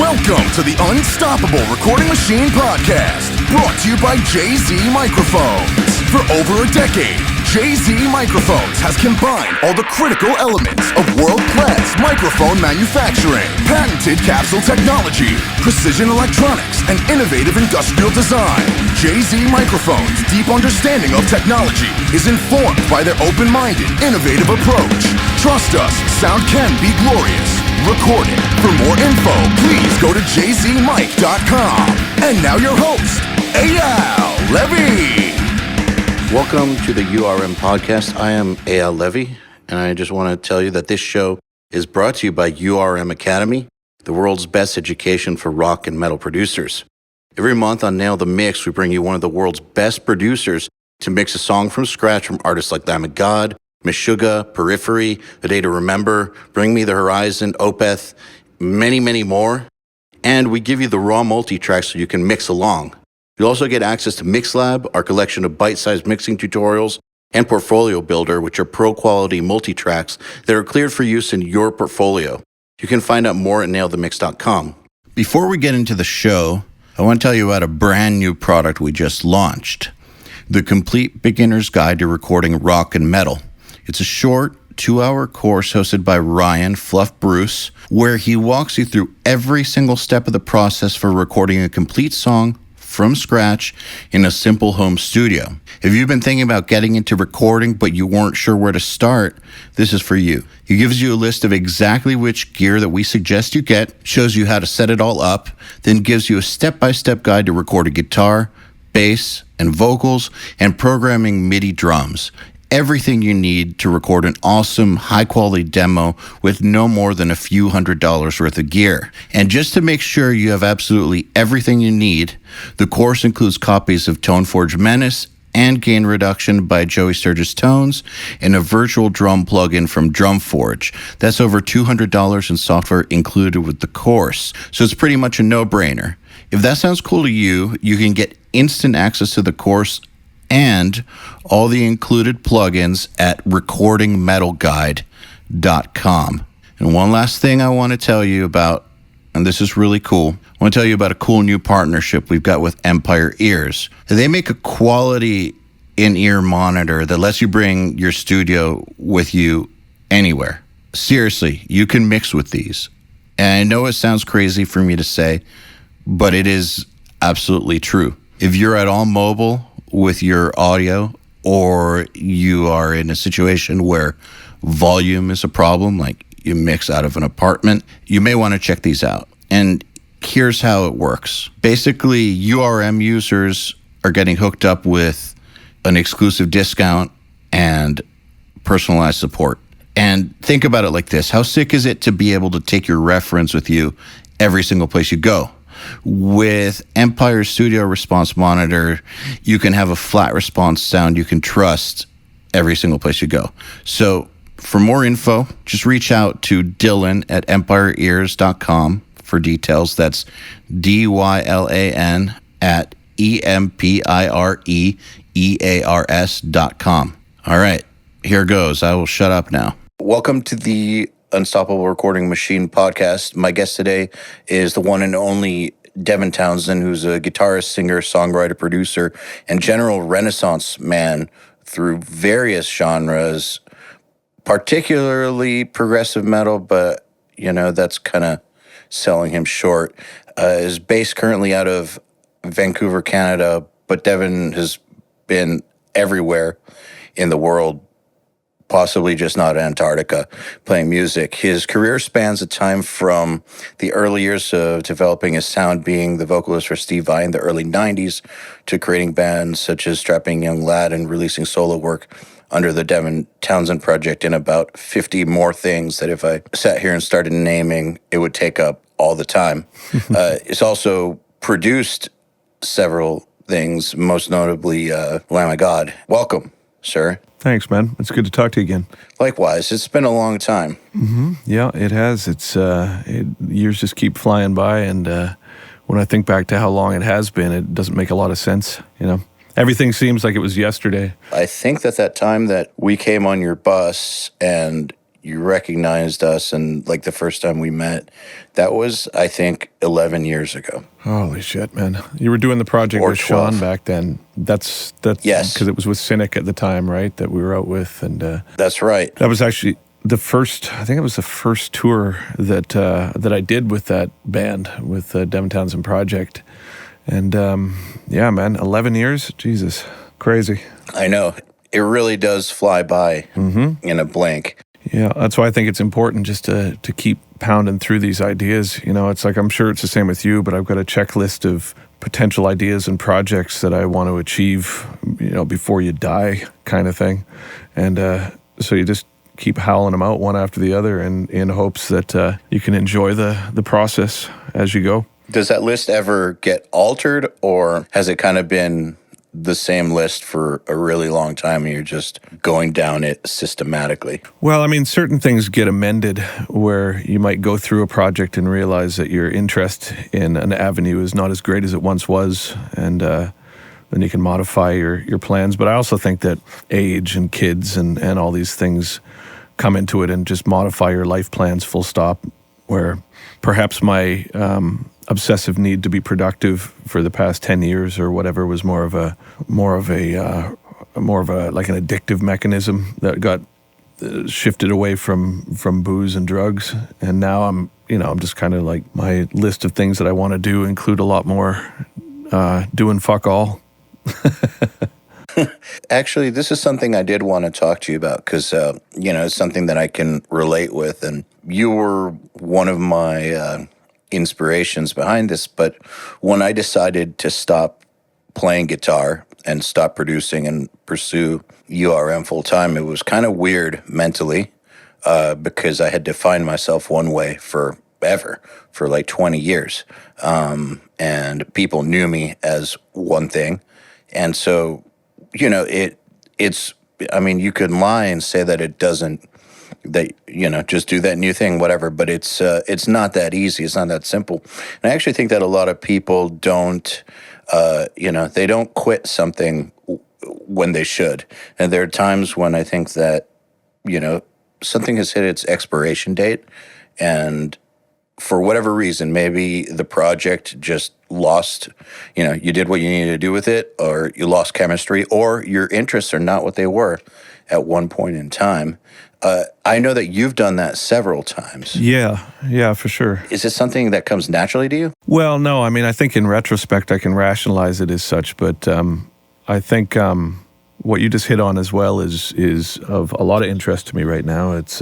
Welcome to the Unstoppable Recording Machine Podcast, brought to you by Jay-Z Microphones. For over a decade, Jay-Z Microphones has combined all the critical elements of world-class microphone manufacturing, patented capsule technology, precision electronics, and innovative industrial design. Jay-Z Microphones' deep understanding of technology is informed by their open-minded, innovative approach. Trust us, sound can be glorious. Recorded. For more info, please go to jzmic.com. And now your host, EYAL Levy. Welcome to the URM podcast. I am EYAL Levy, and I just want to tell you that this show is brought to you by URM Academy, the world's best education for rock and metal producers. Every month on Nail the Mix, we bring you one of the world's best producers to mix a song from scratch from artists like Lamb of God, Meshuggah, Periphery, A Day to Remember, Bring Me the Horizon, Opeth, many, many more. And we give you the raw multi-track so you can mix along. You'll also get access to MixLab, our collection of bite-sized mixing tutorials, and Portfolio Builder, which are pro-quality multi-tracks that are cleared for use in your portfolio. You can find out more at nailthemix.com. Before we get into the show, I want to tell you about a brand new product we just launched, the Complete Beginner's Guide to Recording Rock and Metal. It's a short 2-hour course hosted by Ryan Fluff Bruce, where he walks you through every single step of the process for recording a complete song from scratch in a simple home studio. If you've been thinking about getting into recording but you weren't sure where to start, this is for you. He gives you a list of exactly which gear that we suggest you get, shows you how to set it all up, then gives you a step-by-step guide to record a guitar, bass, and vocals, and programming MIDI drums. Everything you need to record an awesome, high-quality demo with no more than a few $100s worth of gear. And just to make sure you have absolutely everything you need, the course includes copies of ToneForge Menace and Gain Reduction by Joey Sturgis Tones, and a virtual drum plugin from DrumForge. That's over $200 in software included with the course, so it's pretty much a no-brainer. If that sounds cool to you, you can get instant access to the course and all the included plugins at recordingmetalguide.com. And one last thing I want to tell you about, and this is really cool, I want to tell you about a cool new partnership we've got with Empire Ears. They make a quality in-ear monitor that lets you bring your studio with you anywhere. Seriously, you can mix with these. And I know it sounds crazy for me to say, but it is absolutely true. If you're at all mobile with your audio, or you are in a situation where volume is a problem, like you mix out of an apartment, you may want to check these out. And here's how it works. Basically, URM users are getting hooked up with an exclusive discount and personalized support. And think about it like this. How sick is it to be able to take your reference with you every single place you go? With Empire Studio Response Monitor, you can have a flat response sound you can trust every single place you go. So for more info, just reach out to Dylan at empireears.com for details. That's DYLAN at EMPIREEARS.com. All right, here goes. I will shut up now. Welcome to the Unstoppable Recording Machine podcast. My guest today is the one and only Devin Townsend, who's a guitarist, singer, songwriter, producer, and general renaissance man through various genres, particularly progressive metal, but, you know, that's kind of selling him short. Is based currently out of Vancouver, Canada, but Devin has been everywhere in the world, possibly just not Antarctica, playing music. His career spans a time from the early years of developing his sound, being the vocalist for Steve Vai in the early 90s, to creating bands such as Strapping Young Lad and releasing solo work under the Devin Townsend Project, and about 50 more things that if I sat here and started naming, it would take up all the time. It's also produced several things, most notably Lamb of God. Welcome, sir. Thanks, man. It's good to talk to you again. Likewise. It's been a long time. Mm-hmm. Yeah, it has. Years just keep flying by, and when I think back to how long it has been, it doesn't make a lot of sense, you know. Everything seems like it was yesterday. I think that time that we came on your bus and you recognized us, and like the first time we met, that was, I think, 11 years ago. Holy shit, man! You were doing the project Or with 12. Sean back then. That's Yes. because it was with Cynic at the time, right? That we were out with, and That's right. that was actually the first. I think it was the first tour that I did with that band, with the Devin Townsend project. And yeah, man, 11 years, Jesus, crazy. I know. It really does fly by in a blink. Yeah, that's why I think it's important just to keep pounding through these ideas. You know, it's like, I'm sure it's the same with you, but I've got a checklist of potential ideas and projects that I want to achieve, you know, before you die kind of thing. And so you just keep howling them out one after the other in hopes that you can enjoy the process as you go. Does that list ever get altered, or has it kind of been the same list for a really long time and you're just going down it systematically? Well, I mean, certain things get amended where you might go through a project and realize that your interest in an avenue is not as great as it once was, and then you can modify your plans. But I also think that age and kids and all these things come into it and just modify your life plans full stop, where perhaps my obsessive need to be productive for the past 10 years or whatever was more of a like an addictive mechanism that got shifted away from booze and drugs. And now I'm just kind of like, my list of things that I want to do include a lot more doing fuck all. Actually, this is something I did want to talk to you about because, it's something that I can relate with. And you were one of my inspirations behind this. But when I decided to stop playing guitar and stop producing and pursue URM full time, it was kind of weird mentally because I had defined myself one way forever, for like 20 years. And people knew me as one thing. And so, it's, I mean, you could lie and say that it doesn't, that, just do that new thing, whatever, but it's not that easy. It's not that simple. And I actually think that a lot of people don't, they don't quit something when they should. And there are times when I think that, something has hit its expiration date, and for whatever reason, maybe the project just lost, you did what you needed to do with it, or you lost chemistry, or your interests are not what they were at one point in time. I know that you've done that several times. Yeah, for sure. Is it something that comes naturally to you? Well, no, I mean, I think in retrospect I can rationalize it as such, but I think what you just hit on as well is of a lot of interest to me right now. It's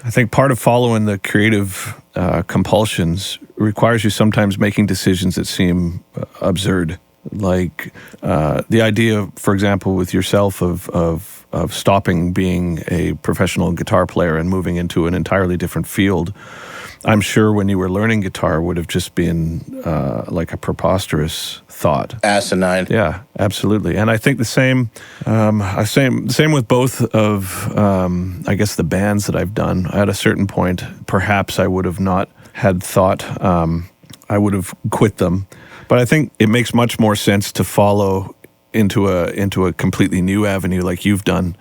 I think part of following the creative compulsions requires you sometimes making decisions that seem absurd. Like the idea, for example, with yourself of stopping being a professional guitar player and moving into an entirely different field. I'm sure when you were learning guitar would have just been like a preposterous thought. Asinine. Yeah, absolutely. And I think the same with both of, I guess, the bands that I've done. At a certain point, perhaps I would have not had thought I would have quit them. But I think it makes much more sense to follow into a completely new avenue like you've done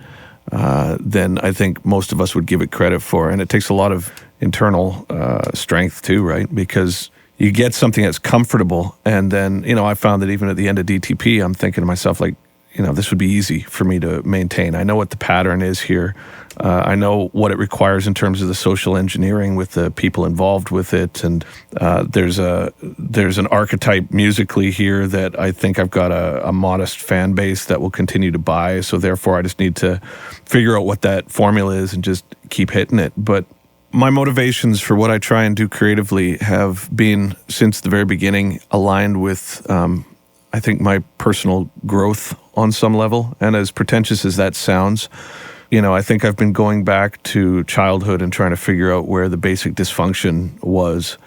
than I think most of us would give it credit for. And it takes a lot of internal strength too, right? Because you get something that's comfortable, and then, I found that even at the end of DTP, I'm thinking to myself, like, this would be easy for me to maintain. I know what the pattern is here. I know what it requires in terms of the social engineering with the people involved with it, and there's an archetype musically here that I think I've got a modest fan base that will continue to buy. So therefore, I just need to figure out what that formula is and just keep hitting it. But my motivations for what I try and do creatively have been, since the very beginning, aligned with I think my personal growth on some level. And as pretentious as that sounds, I think I've been going back to childhood and trying to figure out where the basic dysfunction was.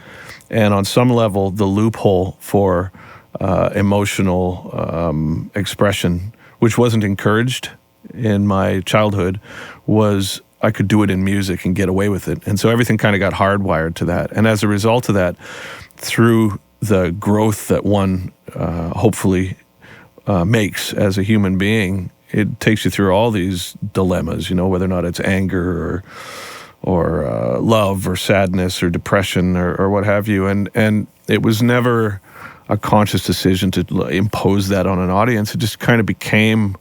And on some level, the loophole for emotional expression, which wasn't encouraged in my childhood, was I could do it in music and get away with it. And so everything kind of got hardwired to that. And as a result of that, through the growth that one hopefully makes as a human being, it takes you through all these dilemmas, whether or not it's anger love or sadness or depression or what have you. And it was never a conscious decision to impose that on an audience. It just kind of became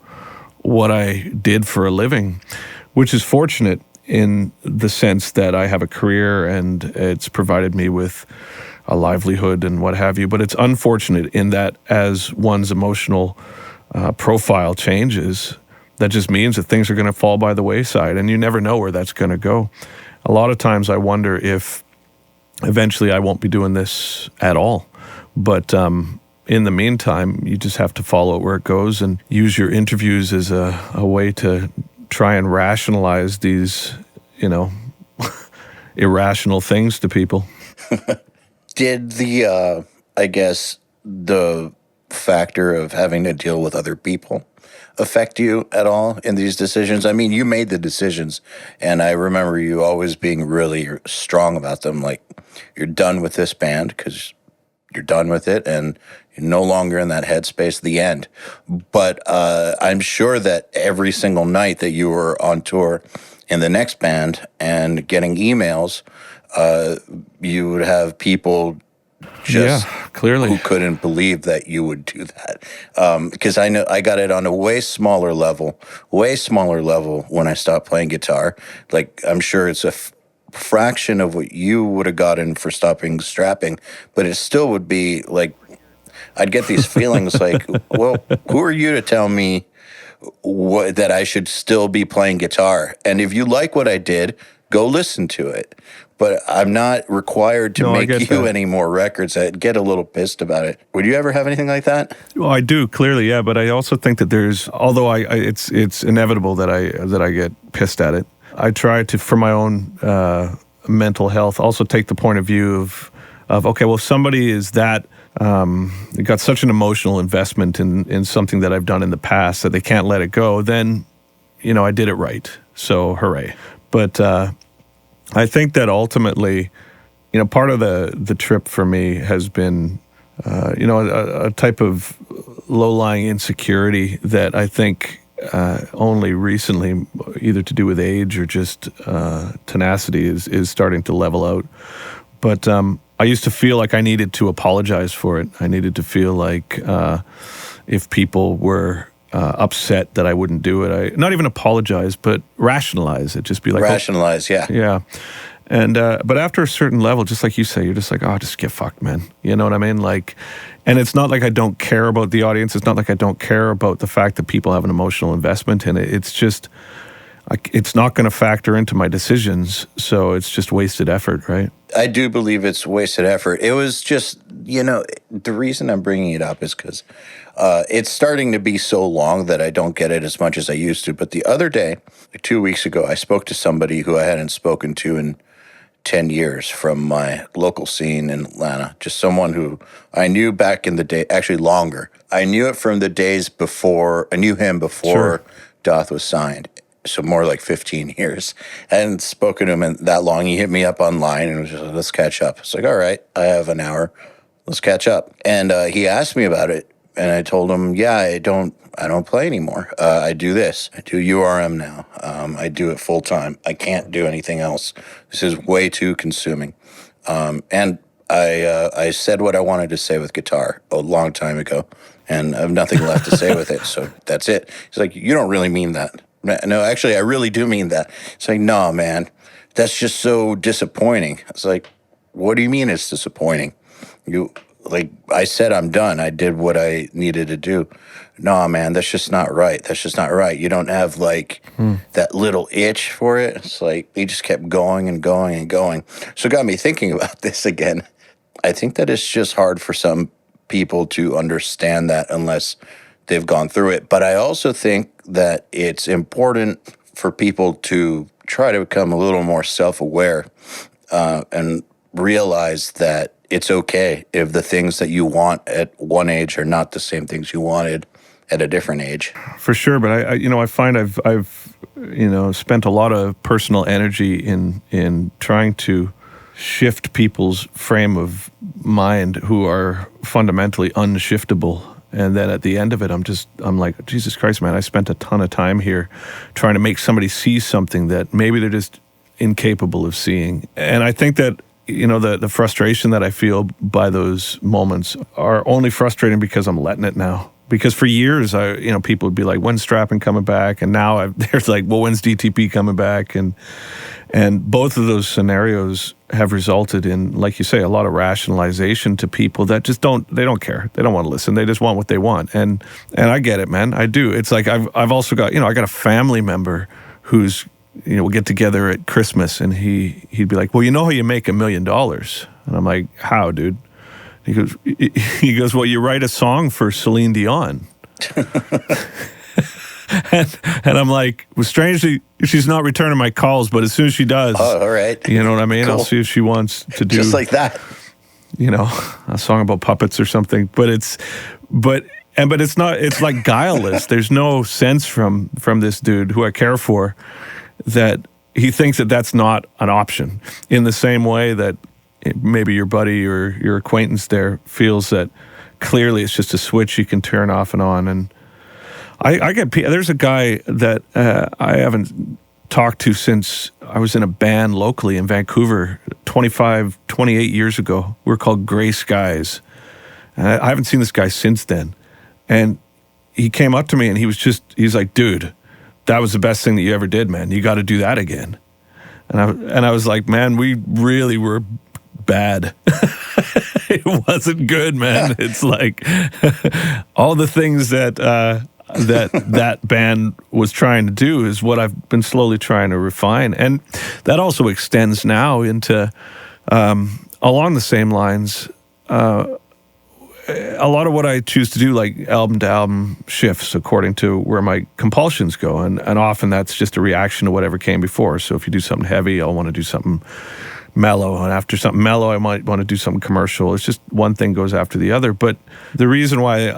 what I did for a living, which is fortunate in the sense that I have a career and it's provided me with a livelihood and what have you. But it's unfortunate in that as one's emotional profile changes, that just means that things are going to fall by the wayside, and you never know where that's going to go. A lot of times I wonder if eventually I won't be doing this at all. But in the meantime, you just have to follow it where it goes and use your interviews as a way to try and rationalize these, irrational things to people. Did the factor of having to deal with other people affect you at all in these decisions? I mean, you made the decisions, and I remember you always being really strong about them. Like, you're done with this band because you're done with it, and you're no longer in that headspace, the end. But I'm sure that every single night that you were on tour in the next band and getting emails, you would have people just clearly who couldn't believe that you would do that. Because I know I got it on a way smaller level when I stopped playing guitar. Like, I'm sure it's a fraction of what you would have gotten for stopping strapping, but it still would be like, I'd get these feelings like, well, who are you to tell me that I should still be playing guitar? And if you like what I did, go listen to it. But I'm not required to make you any more records. I'd get a little pissed about it. Would you ever have anything like that? Well, I do, clearly, yeah. But I also think that although it's inevitable that I get pissed at it, I try to, for my own mental health, also take the point of view of okay, well, if somebody is that got such an emotional investment in something that I've done in the past that they can't let it go, then I did it right. So hooray! But I think that ultimately, part of the trip for me has been, a type of low-lying insecurity that I think only recently, either to do with age or just tenacity, is starting to level out. But I used to feel like I needed to apologize for it. I needed to feel like if people were upset that I wouldn't do it, not even apologize, but rationalize it. Just be like, rationalize, yeah. Yeah. And but after a certain level, just like you say, you're just like, just get fucked, man. You know what I mean? Like, and it's not like I don't care about the audience. It's not like I don't care about the fact that people have an emotional investment in it. It's just, it's not going to factor into my decisions. So it's just wasted effort, right? I do believe it's wasted effort. It was just, the reason I'm bringing it up is because it's starting to be so long that I don't get it as much as I used to. But the other day, 2 weeks ago, I spoke to somebody who I hadn't spoken to in 10 years from my local scene in Atlanta. Just someone who I knew back in the day, actually longer. I knew it from the days before, I knew him before Doth was signed. So more like 15 years. I hadn't spoken to him in that long. He hit me up online and was just like, let's catch up. It's like, all right, I have an hour. Let's catch up. And he asked me about it. And I told him, I don't play anymore. I do this. I do URM now. I do it full time. I can't do anything else. This is way too consuming. And I said what I wanted to say with guitar a long time ago, and I have nothing left to say with it. So that's it. He's like, you don't really mean that. No, actually, I really do mean that. It's like, no, man, that's just so disappointing. It's like, what do you mean it's disappointing? I said I'm done. I did what I needed to do. No, man, that's just not right. That's just not right. You don't have that little itch for it. It's like he just kept going and going and going. So it got me thinking about this again. I think that it's just hard for some people to understand that unless they've gone through it. But I also think that it's important for people to try to become a little more self-aware and realize that it's okay if the things that you want at one age are not the same things you wanted at a different age. For sure, but I find I've spent a lot of personal energy in trying to shift people's frame of mind who are fundamentally unshiftable. And then at the end of it, I'm like, Jesus Christ, man, I spent a ton of time here trying to make somebody see something that maybe they're just incapable of seeing. And I think that, the frustration that I feel by those moments are only frustrating because I'm letting it now. Because for years, people would be like, when's Strapping coming back? And now there's like, well, when's DTP coming back? And both of those scenarios have resulted in, like you say, a lot of rationalization to people that just don't care. They don't want to listen. They just want what they want. And I get it, man. I do. It's like I've also got, I got a family member who's, we'll get together at Christmas and he'd be like, well, how you make $1 million? And I'm like, how, dude? He goes, well, you write a song for Celine Dion. and I'm like, well, strangely, she's not returning my calls, but as soon as she does, all right. You know what I mean? Cool. I'll see if she wants to do just like that. A song about puppets or something. But it's not, it's like guileless. There's no sense from this dude who I care for that he thinks that that's not an option, in the same way that maybe your buddy or your acquaintance there feels that clearly it's just a switch you can turn off and on. And there's a guy that I haven't talked to since I was in a band locally in Vancouver 28 years ago. We were called Gray Skies. And I haven't seen this guy since then. And he came up to me and he's like, dude, that was the best thing that you ever did, man. You got to do that again. And I was like, man, we really were bad. It wasn't good, man. It's like all the things that that band was trying to do is what I've been slowly trying to refine. And that also extends now into, along the same lines, a lot of what I choose to do, like album to album, shifts according to where my compulsions go. And often that's just a reaction to whatever came before. So if you do something heavy, I'll want to do something mellow. And after something mellow, I might want to do something commercial. It's just one thing goes after the other. But the reason why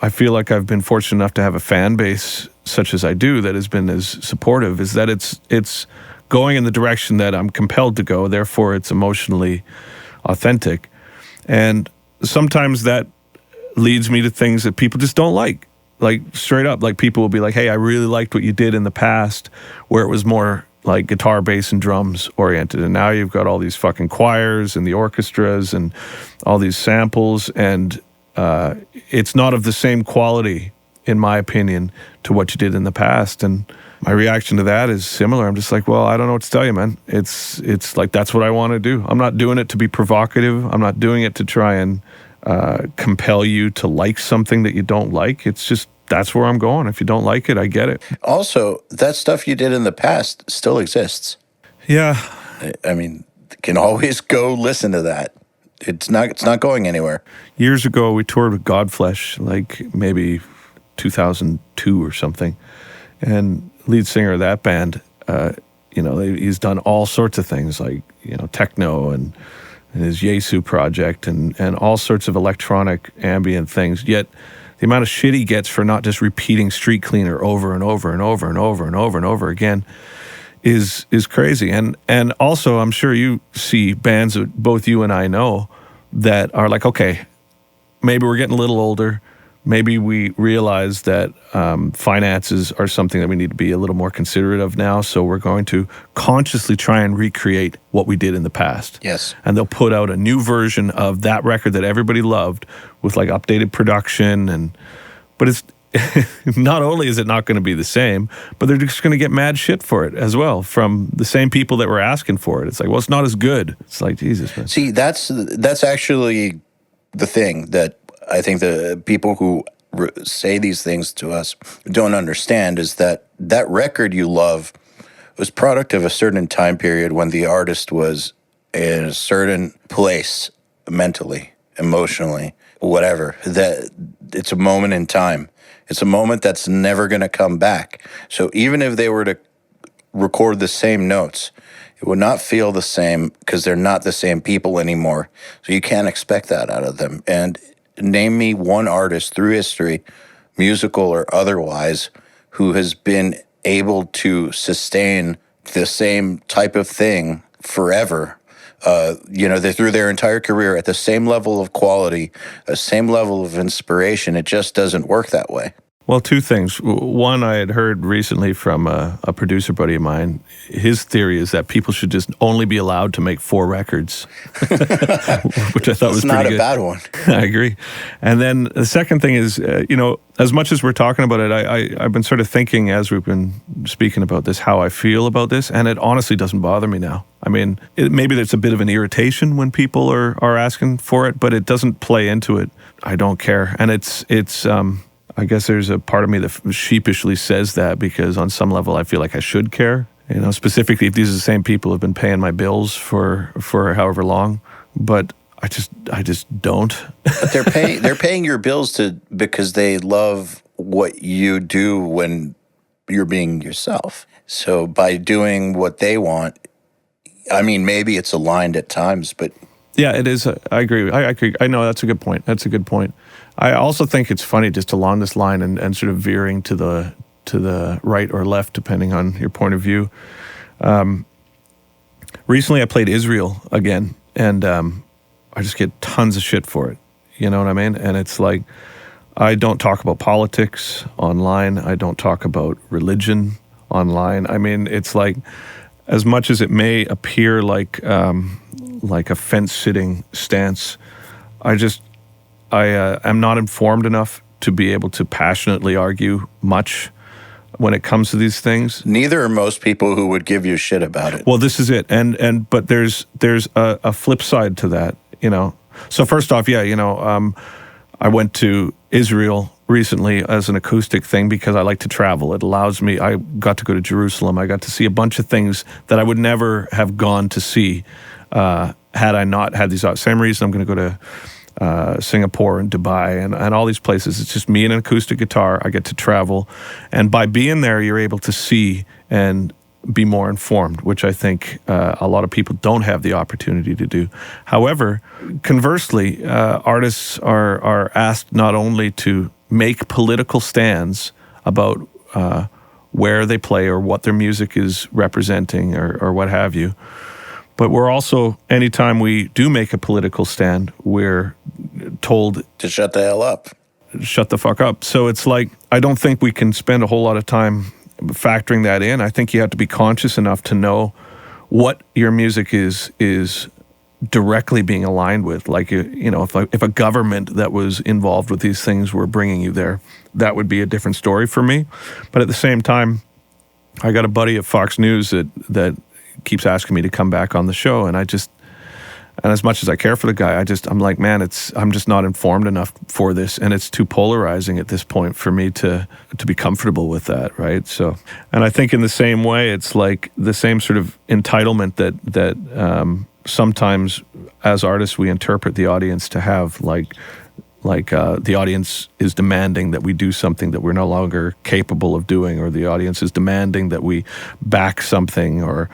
I feel like I've been fortunate enough to have a fan base such as I do that has been as supportive is that it's going in the direction that I'm compelled to go. Therefore, it's emotionally authentic. And sometimes that leads me to things that people just don't like straight up. Like people will be like, hey, I really liked what you did in the past where it was more like guitar, bass, and drums oriented. And now you've got all these fucking choirs and the orchestras and all these samples. And it's not of the same quality, in my opinion, to what you did in the past. And my reaction to that is similar. I'm just like, well, I don't know what to tell you, man. It's like, that's what I want to do. I'm not doing it to be provocative. I'm not doing it to try and compel you to like something that you don't like. It's just, that's where I'm going. If you don't like it, I get it. Also, that stuff you did in the past still exists. Yeah. I mean, can always go listen to that. It's not going anywhere. Years ago, we toured with Godflesh, like maybe 2002 or something. And lead singer of that band, he's done all sorts of things like, techno and his Yesu project and all sorts of electronic ambient things. Yet the amount of shit he gets for not just repeating Street Cleaner over and over and over and over and over and over again is crazy. And also, I'm sure you see bands that both you and I know that are like, okay, maybe we're getting a little older. Maybe we realize that finances are something that we need to be a little more considerate of now. So we're going to consciously try and recreate what we did in the past. Yes. And they'll put out a new version of that record that everybody loved with like updated production. But it's not only is it not going to be the same, but they're just going to get mad shit for it as well from the same people that were asking for it. It's like, well, it's not as good. It's like, Jesus, man. See, that's actually the thing that I think the people who say these things to us don't understand is that record you love was product of a certain time period when the artist was in a certain place mentally, emotionally, whatever. That it's a moment in time. It's a moment that's never going to come back. So even if they were to record the same notes, it would not feel the same because they're not the same people anymore. So you can't expect that out of them. And name me one artist through history, musical or otherwise, who has been able to sustain the same type of thing forever. They through their entire career at the same level of quality, the same level of inspiration. It just doesn't work that way. Well, two things. One, I had heard recently from a producer buddy of mine. His theory is that people should just only be allowed to make 4 records, which I thought was pretty good. It's not a bad one. I agree. And then the second thing is, as much as we're talking about it, I've been sort of thinking as we've been speaking about this, how I feel about this, and it honestly doesn't bother me now. I mean, maybe there's a bit of an irritation when people are asking for it, but it doesn't play into it. I don't care. And it's I guess there's a part of me that sheepishly says that because on some level I feel like I should care. Specifically if these are the same people who have been paying my bills for however long, but I just don't. But they're paying your bills because they love what you do when you're being yourself. So by doing what they want, I mean, maybe it's aligned at times, but yeah, it is. I agree. I agree. I know that's a good point. That's a good point. I also think it's funny just along this line and sort of veering to the right or left, depending on your point of view. Recently, I played Israel again, and I just get tons of shit for it. You know what I mean? And it's like, I don't talk about politics online. I don't talk about religion online. I mean, it's like, as much as it may appear like a fence-sitting stance, I am not informed enough to be able to passionately argue much when it comes to these things. Neither are most people who would give you shit about it. Well, this is it, but there's a flip side to that, So first off, I went to Israel recently as an acoustic thing because I like to travel. It allows me. I got to go to Jerusalem. I got to see a bunch of things that I would never have gone to see had I not had these. Same reason I'm going to go to Singapore and Dubai and all these places. It's just me and an acoustic guitar. I get to travel. And by being there, you're able to see and be more informed, which I think a lot of people don't have the opportunity to do. However, conversely, artists are asked not only to make political stands about where they play or what their music is representing or what have you, but we're also, anytime we do make a political stand, we're told to shut the hell up. Shut the fuck up. So it's like, I don't think we can spend a whole lot of time factoring that in. I think you have to be conscious enough to know what your music is directly being aligned with. Like, if a government that was involved with these things were bringing you there, that would be a different story for me. But at the same time, I got a buddy at Fox News that keeps asking me to come back on the show, and as much as I care for the guy, I'm like, man, I'm just not informed enough for this, and it's too polarizing at this point for me to be comfortable with that, right? So, and I think in the same way, it's like the same sort of entitlement that sometimes as artists we interpret the audience to have, like the audience is demanding that we do something that we're no longer capable of doing, or the audience is demanding that we back something, or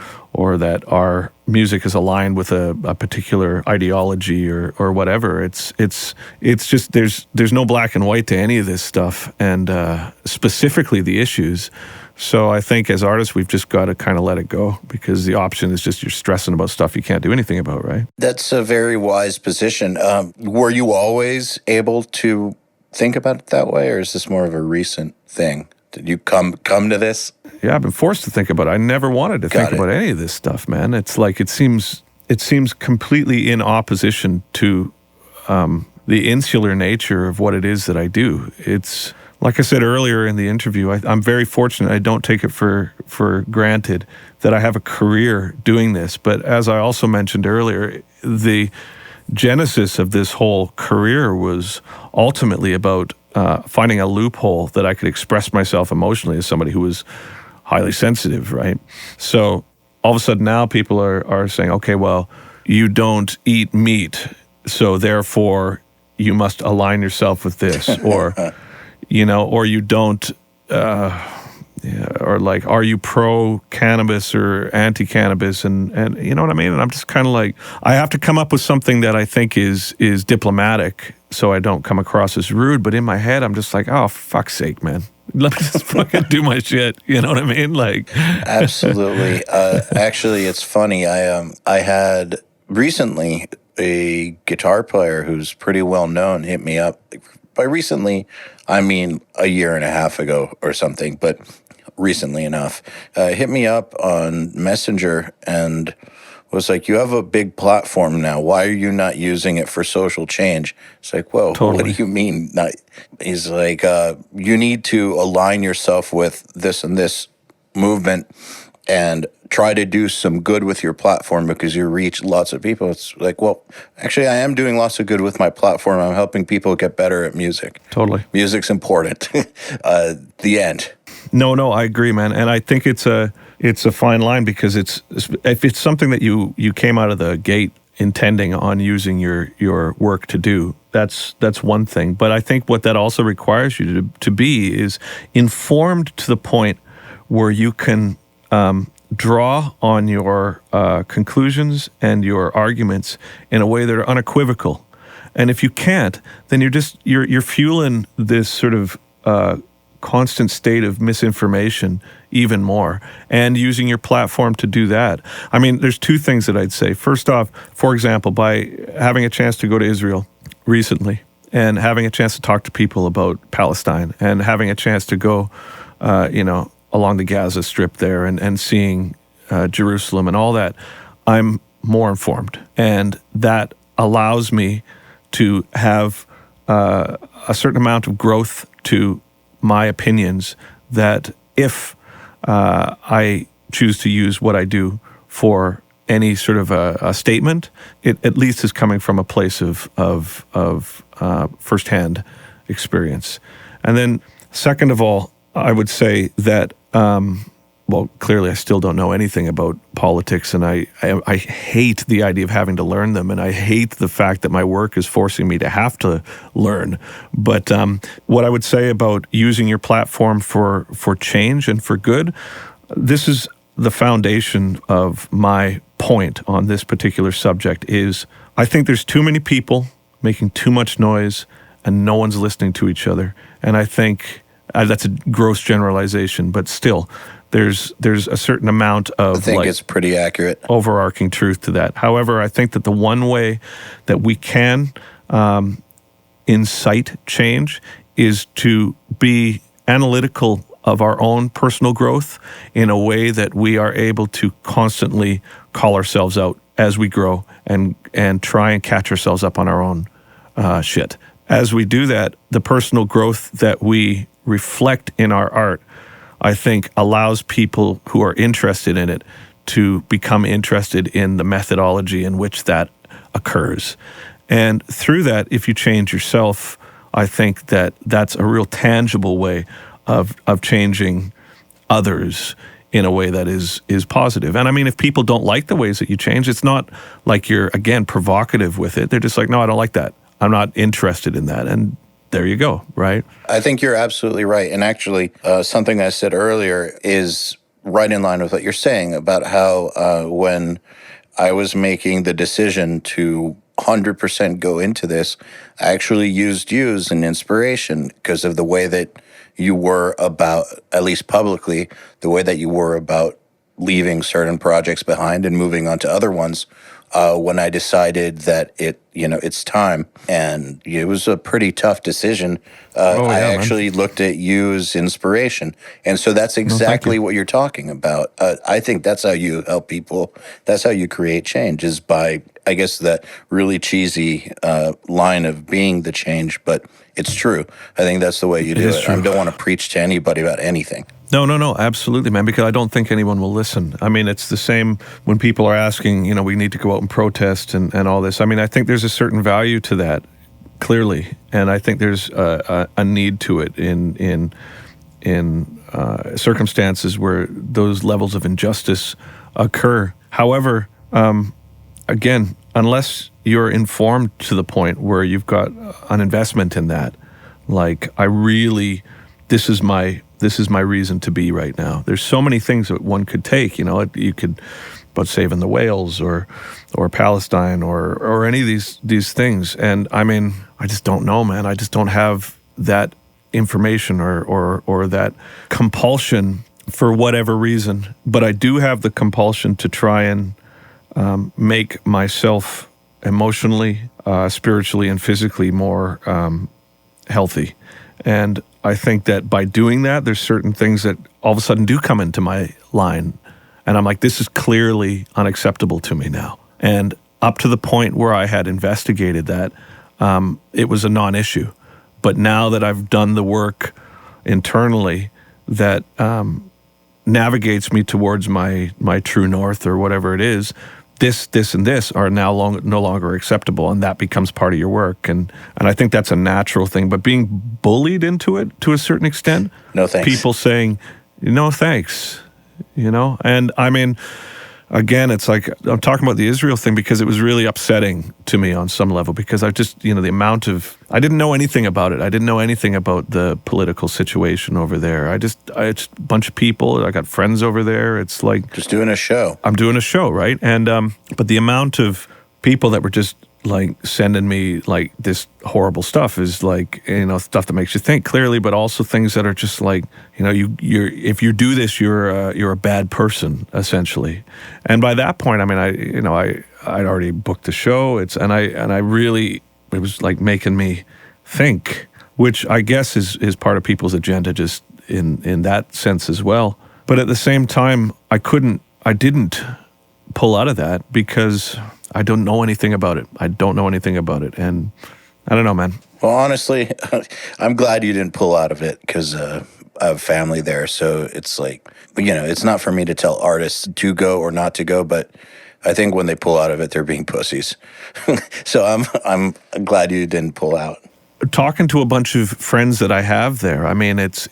that our music is aligned with a particular ideology or whatever. It's just there's no black and white to any of this stuff, and specifically the issues. So I think as artists, we've just got to kind of let it go, because the option is just you're stressing about stuff you can't do anything about, right? That's a very wise position. Were you always able to think about it that way, or is this more of a recent thing? Did you come to this? Yeah, I've been forced to think about it. I never wanted to think about any of this stuff, man. It's like it seems completely in opposition to the insular nature of what it is that I do. It's like I said earlier in the interview, I'm very fortunate. I don't take it for granted that I have a career doing this. But as I also mentioned earlier, the genesis of this whole career was ultimately about finding a loophole that I could express myself emotionally as somebody who was highly sensitive, right? So all of a sudden now people are saying, okay, well, you don't eat meat, so therefore you must align yourself with this, or or you don't, or like, are you pro-cannabis or anti-cannabis, and you know what I mean? And I'm just kind of like, I have to come up with something that I think is diplomatic, so I don't come across as rude. But in my head, I'm just like, oh, fuck's sake, man. Let me just fucking do my shit. You know what I mean? Like, absolutely. Actually, it's funny. I had recently a guitar player who's pretty well known hit me up By recently, I mean a year and a half ago or something, but recently enough, hit me up on Messenger and was like, you have a big platform now. Why are you not using it for social change? It's like, whoa, what do Totally. you mean? Not? He's like, you need to align yourself with this and this movement and try to do some good with your platform because you reach lots of people. It's like, well, actually, I am doing lots of good with my platform. I'm helping people get better at music. Totally. Music's important. The end. No, I agree, man. And I think it's a fine line because if it's something that you came out of the gate intending on using your work to do, that's one thing. But I think what that also requires you to be is informed to the point where you can draw on your conclusions and your arguments in a way that are unequivocal. And if you can't, then you're fueling this sort of constant state of misinformation even more, and using your platform to do that. I mean, there's two things that I'd say. First off, for example, by having a chance to go to Israel recently and having a chance to talk to people about Palestine and having a chance to go, along the Gaza Strip there and seeing Jerusalem and all that, I'm more informed. And that allows me to have a certain amount of growth to my opinions that if I choose to use what I do for any sort of a statement, it at least is coming from a place of firsthand experience. And then second of all, I would say that, clearly I still don't know anything about politics, and I hate the idea of having to learn them, and I hate the fact that my work is forcing me to have to learn. But what I would say about using your platform for change and for good, this is the foundation of my point on this particular subject is I think there's too many people making too much noise and no one's listening to each other. And I think that's a gross generalization, but still, there's a certain amount of I think it's pretty accurate. Overarching truth to that. However, I think that the one way that we can incite change is to be analytical of our own personal growth in a way that we are able to constantly call ourselves out as we grow and try and catch ourselves up on our own shit. As we do that, the personal growth that we reflect in our art, I think, allows people who are interested in it to become interested in the methodology in which that occurs. And through that, if you change yourself, I think that that's a real tangible way of changing others in a way that is positive. And I mean, if people don't like the ways that you change, it's not like you're, again, provocative with it. They're just like, no, I don't like that. I'm not interested in that. And there you go, right? I think you're absolutely right. And actually, something I said earlier is right in line with what you're saying about how when I was making the decision to 100% go into this, I actually used you as an inspiration because of the way that you were about, at least publicly, the way that you were about leaving certain projects behind and moving on to other ones. When I decided that it's time, and it was a pretty tough decision. I actually looked at you as inspiration, and so that's exactly what you're talking about. I think that's how you help people. That's how you create change, is by, I guess, that really cheesy line of being the change, but it's true. I think that's the way you do it. I don't want to preach to anybody about anything. No, absolutely, man, because I don't think anyone will listen. I mean, it's the same when people are asking, we need to go out and protest and all this. I mean, I think there's a certain value to that, clearly, and I think there's a need to it in circumstances where those levels of injustice occur. However, again, unless you're informed to the point where you've got an investment in that, like, this is my reason to be right now. There's so many things that one could take. You could, about saving the whales or Palestine or any of these things. And I mean, I just don't know, man. I just don't have that information or that compulsion for whatever reason. But I do have the compulsion to try and make myself emotionally, spiritually, and physically more healthy. And I think that by doing that, there's certain things that all of a sudden do come into my line. And I'm like, this is clearly unacceptable to me now. And up to the point where I had investigated that, it was a non-issue. But now that I've done the work internally that navigates me towards my true north or whatever it is, this, and this are now no longer acceptable, and that becomes part of your work. And I think that's a natural thing. But being bullied into it to a certain extent, no thanks. People saying, no thanks, And I mean, again, it's like I'm talking about the Israel thing because it was really upsetting to me on some level because I just, the amount of, I didn't know anything about it. I didn't know anything about the political situation over there. It's a bunch of people. I got friends over there. It's like just doing a show. I'm doing a show, right? And but the amount of people that were just like sending me like this horrible stuff is like, stuff that makes you think clearly, but also things that are just like, you're if you do this, you're a bad person essentially. And by that point, I mean, I'd already booked the show. It was like making me think, which I guess is part of people's agenda, just in that sense as well. But at the same time, I didn't pull out of that because I don't know anything about it. And I don't know, man. Well, honestly, I'm glad you didn't pull out of it because I have family there. So it's like, it's not for me to tell artists to go or not to go, but I think when they pull out of it, they're being pussies. So I'm glad you didn't pull out. Talking to a bunch of friends that I have there, I mean, it's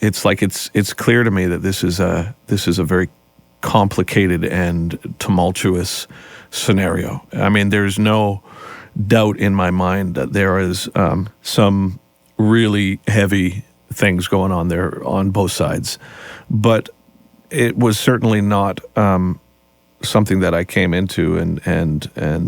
clear to me that this is a very complicated and tumultuous scenario. I mean, there's no doubt in my mind that there is some really heavy things going on there on both sides, but it was certainly not something that I came into and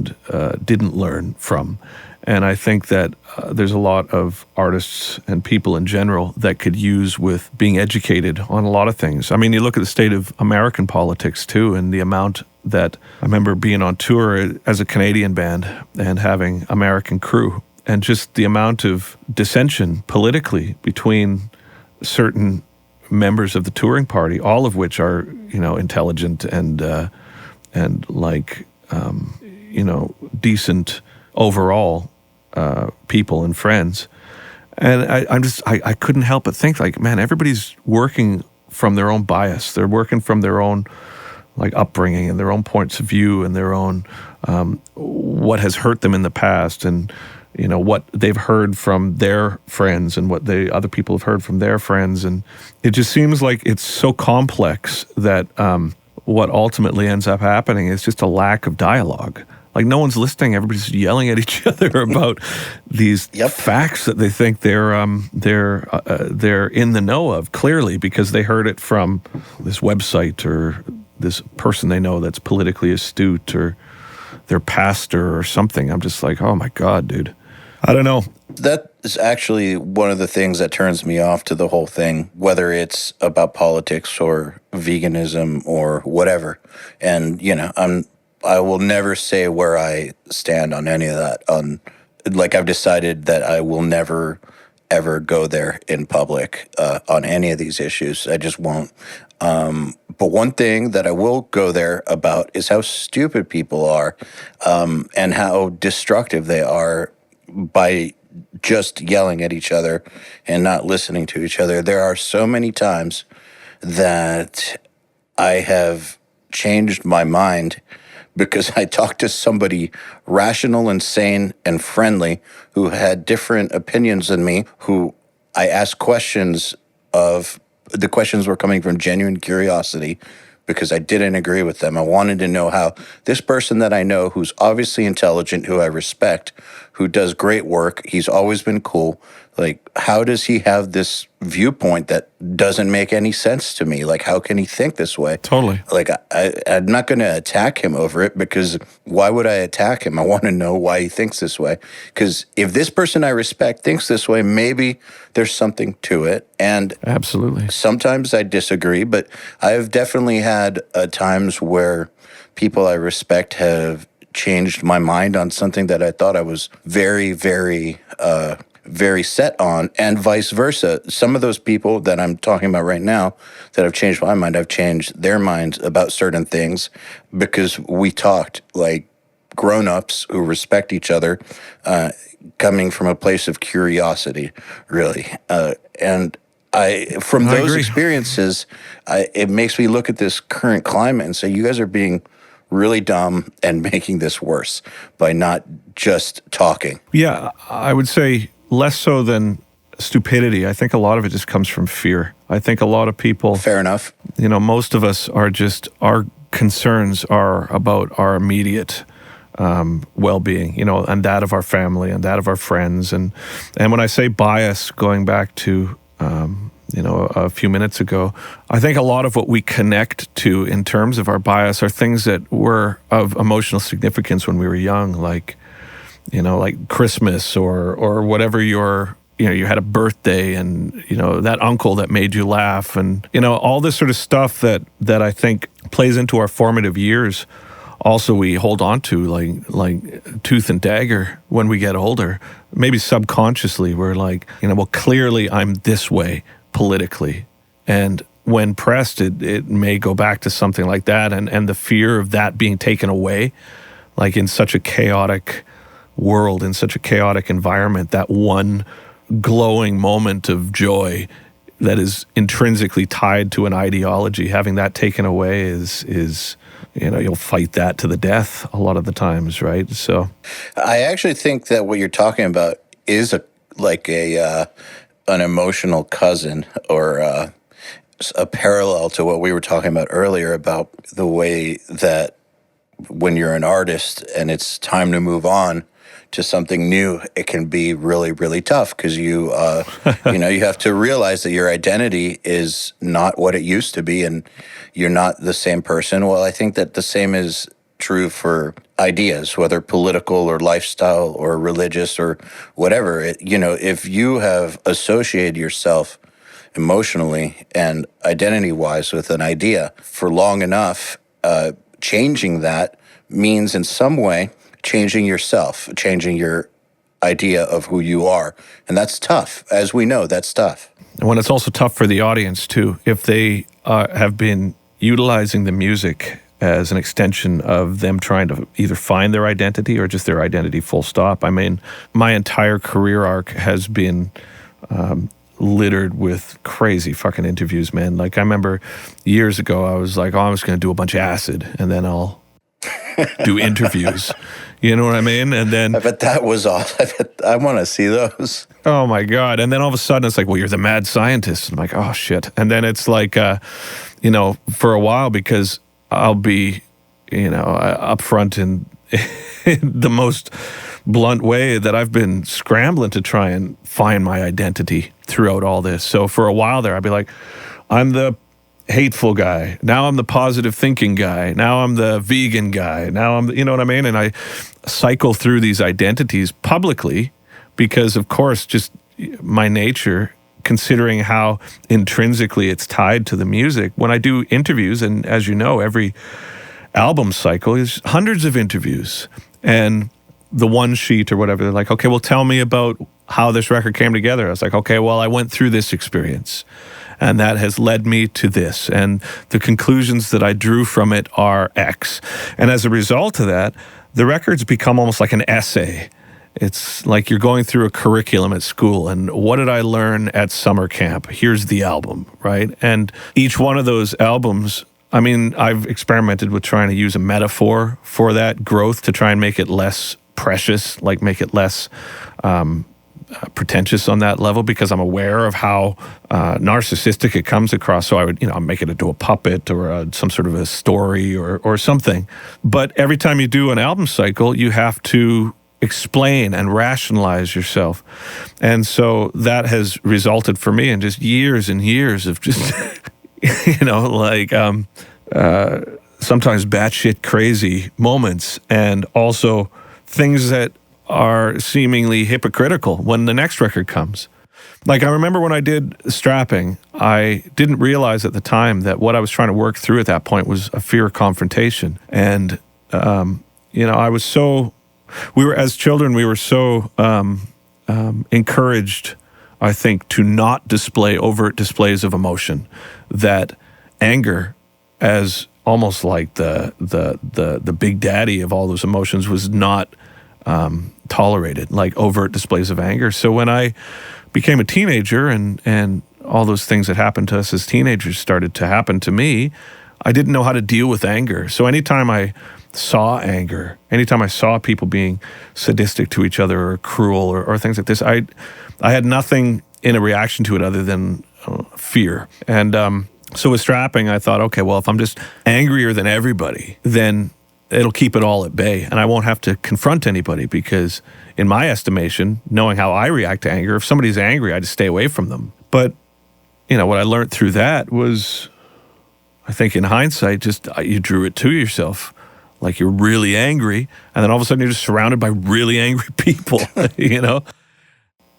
didn't learn from. And I think that there's a lot of artists and people in general that could use with being educated on a lot of things. I mean, you look at the state of American politics too, and the amount that I remember being on tour as a Canadian band and having American crew, and just the amount of dissension politically between certain members of the touring party, all of which are, intelligent and like, decent overall people and friends. And I couldn't help but think like, man, everybody's working from their own bias. They're working from their own like upbringing and their own points of view and their own what has hurt them in the past, and what they've heard from their friends and what other people have heard from their friends. And it just seems like it's so complex that what ultimately ends up happening is just a lack of dialogue. Like no one's listening. Everybody's yelling at each other about these facts that they think they're in the know of clearly because they heard it from this website or this person they know that's politically astute or their pastor or something. I'm just like, oh my God, dude. I don't know. That is actually one of the things that turns me off to the whole thing, whether it's about politics or veganism or whatever. And, I will never say where I stand on any of that. I've decided that I will never, ever go there in public on any of these issues. I just won't. But one thing that I will go there about is how stupid people are and how destructive they are by just yelling at each other and not listening to each other. There are so many times that I have changed my mind because I talked to somebody rational and sane and friendly who had different opinions than me, who I asked questions of. The questions were coming from genuine curiosity because I didn't agree with them. I wanted to know how this person that I know, who's obviously intelligent, who I respect, who does great work, he's always been cool, like, how does he have this viewpoint that doesn't make any sense to me? Like, how can he think this way? Totally. Like, I'm not going to attack him over it because why would I attack him? I want to know why he thinks this way. Because if this person I respect thinks this way, maybe there's something to it. And absolutely, sometimes I disagree, but I've definitely had times where people I respect have changed my mind on something that I thought I was very, very very set on, and vice versa. Some of those people that I'm talking about right now that have changed my mind, I've changed their minds about certain things because we talked like grown-ups who respect each other, coming from a place of curiosity, really. And from I those agree. experiences, it makes me look at this current climate and say, you guys are being really dumb and making this worse by not just talking. Yeah, I would say less so than stupidity. I think a lot of it just comes from fear. I think a lot of people, Fair enough. most of us are just, our concerns are about our immediate well-being, and that of our family and that of our friends. And when I say bias, going back to, a few minutes ago, I think a lot of what we connect to in terms of our bias are things that were of emotional significance when we were young, like Christmas or whatever you had a birthday and, that uncle that made you laugh and, all this sort of stuff that I think plays into our formative years. Also, we hold on to like tooth and dagger when we get older. Maybe subconsciously, we're like, well, clearly I'm this way politically. And when pressed, it may go back to something like that. And the fear of that being taken away, like in such a chaotic world, in such a chaotic environment, that one glowing moment of joy that is intrinsically tied to an ideology, having that taken away is you'll fight that to the death a lot of the times, right? So I actually think that what you're talking about is an emotional cousin or a parallel to what we were talking about earlier about the way that when you're an artist and it's time to move on to something new, it can be really, really tough because you have to realize that your identity is not what it used to be and you're not the same person. Well, I think that the same is true for ideas, whether political or lifestyle or religious or whatever. If you have associated yourself emotionally and identity-wise with an idea for long enough, changing that means in some way changing yourself, changing your idea of who you are. And that's tough. As we know, that's tough. And when it's also tough for the audience, too, if they have been utilizing the music as an extension of them trying to either find their identity or just their identity full stop. I mean, my entire career arc has been littered with crazy fucking interviews, man. Like, I remember years ago, I was like, I was going to do a bunch of acid, and then I'll do interviews. You know what I mean? And then I bet that was all. I want to see those. Oh my God. And then all of a sudden it's like, well, you're the mad scientist. I'm like, oh shit. And then it's like, for a while, because I'll be, upfront in the most blunt way that I've been scrambling to try and find my identity throughout all this. So for a while there, I'd be like, I'm the hateful guy. Now I'm the positive thinking guy. Now I'm the vegan guy. Now I'm, you know what I mean? And I cycle through these identities publicly because, of course, just my nature, considering how intrinsically it's tied to the music. When I do interviews, and as you know, every album cycle is hundreds of interviews. And the one sheet or whatever, they're like, okay, well, tell me about how this record came together. I was like, okay, well, I went through this experience. And that has led me to this. And the conclusions that I drew from it are X. And as a result of that, the records become almost like an essay. It's like you're going through a curriculum at school. And what did I learn at summer camp? Here's the album, right? And each one of those albums, I mean, I've experimented with trying to use a metaphor for that growth to try and make it less precious, like make it less pretentious on that level, because I'm aware of how narcissistic it comes across. So I would, make it into a puppet or some sort of a story or something. But every time you do an album cycle, you have to explain and rationalize yourself. And so that has resulted for me in just years and years of just, sometimes batshit crazy moments, and also things that are seemingly hypocritical when the next record comes. Like, I remember when I did Strapping, I didn't realize at the time that what I was trying to work through at that point was a fear of confrontation. And, as children, we were so encouraged, I think, to not display overt displays of emotion. That anger, as almost like the big daddy of all those emotions, was not tolerated, like overt displays of anger. So when I became a teenager and all those things that happened to us as teenagers started to happen to me, I didn't know how to deal with anger. So anytime I saw anger, anytime I saw people being sadistic to each other or cruel or things like this, I had nothing in a reaction to it other than fear. And so with strapping, I thought, okay, well, if I'm just angrier than everybody, then it'll keep it all at bay, and I won't have to confront anybody, because in my estimation, knowing how I react to anger, if somebody's angry, I just stay away from them. But, what I learned through that was, I think in hindsight, just you drew it to yourself. Like you're really angry, and then all of a sudden you're just surrounded by really angry people,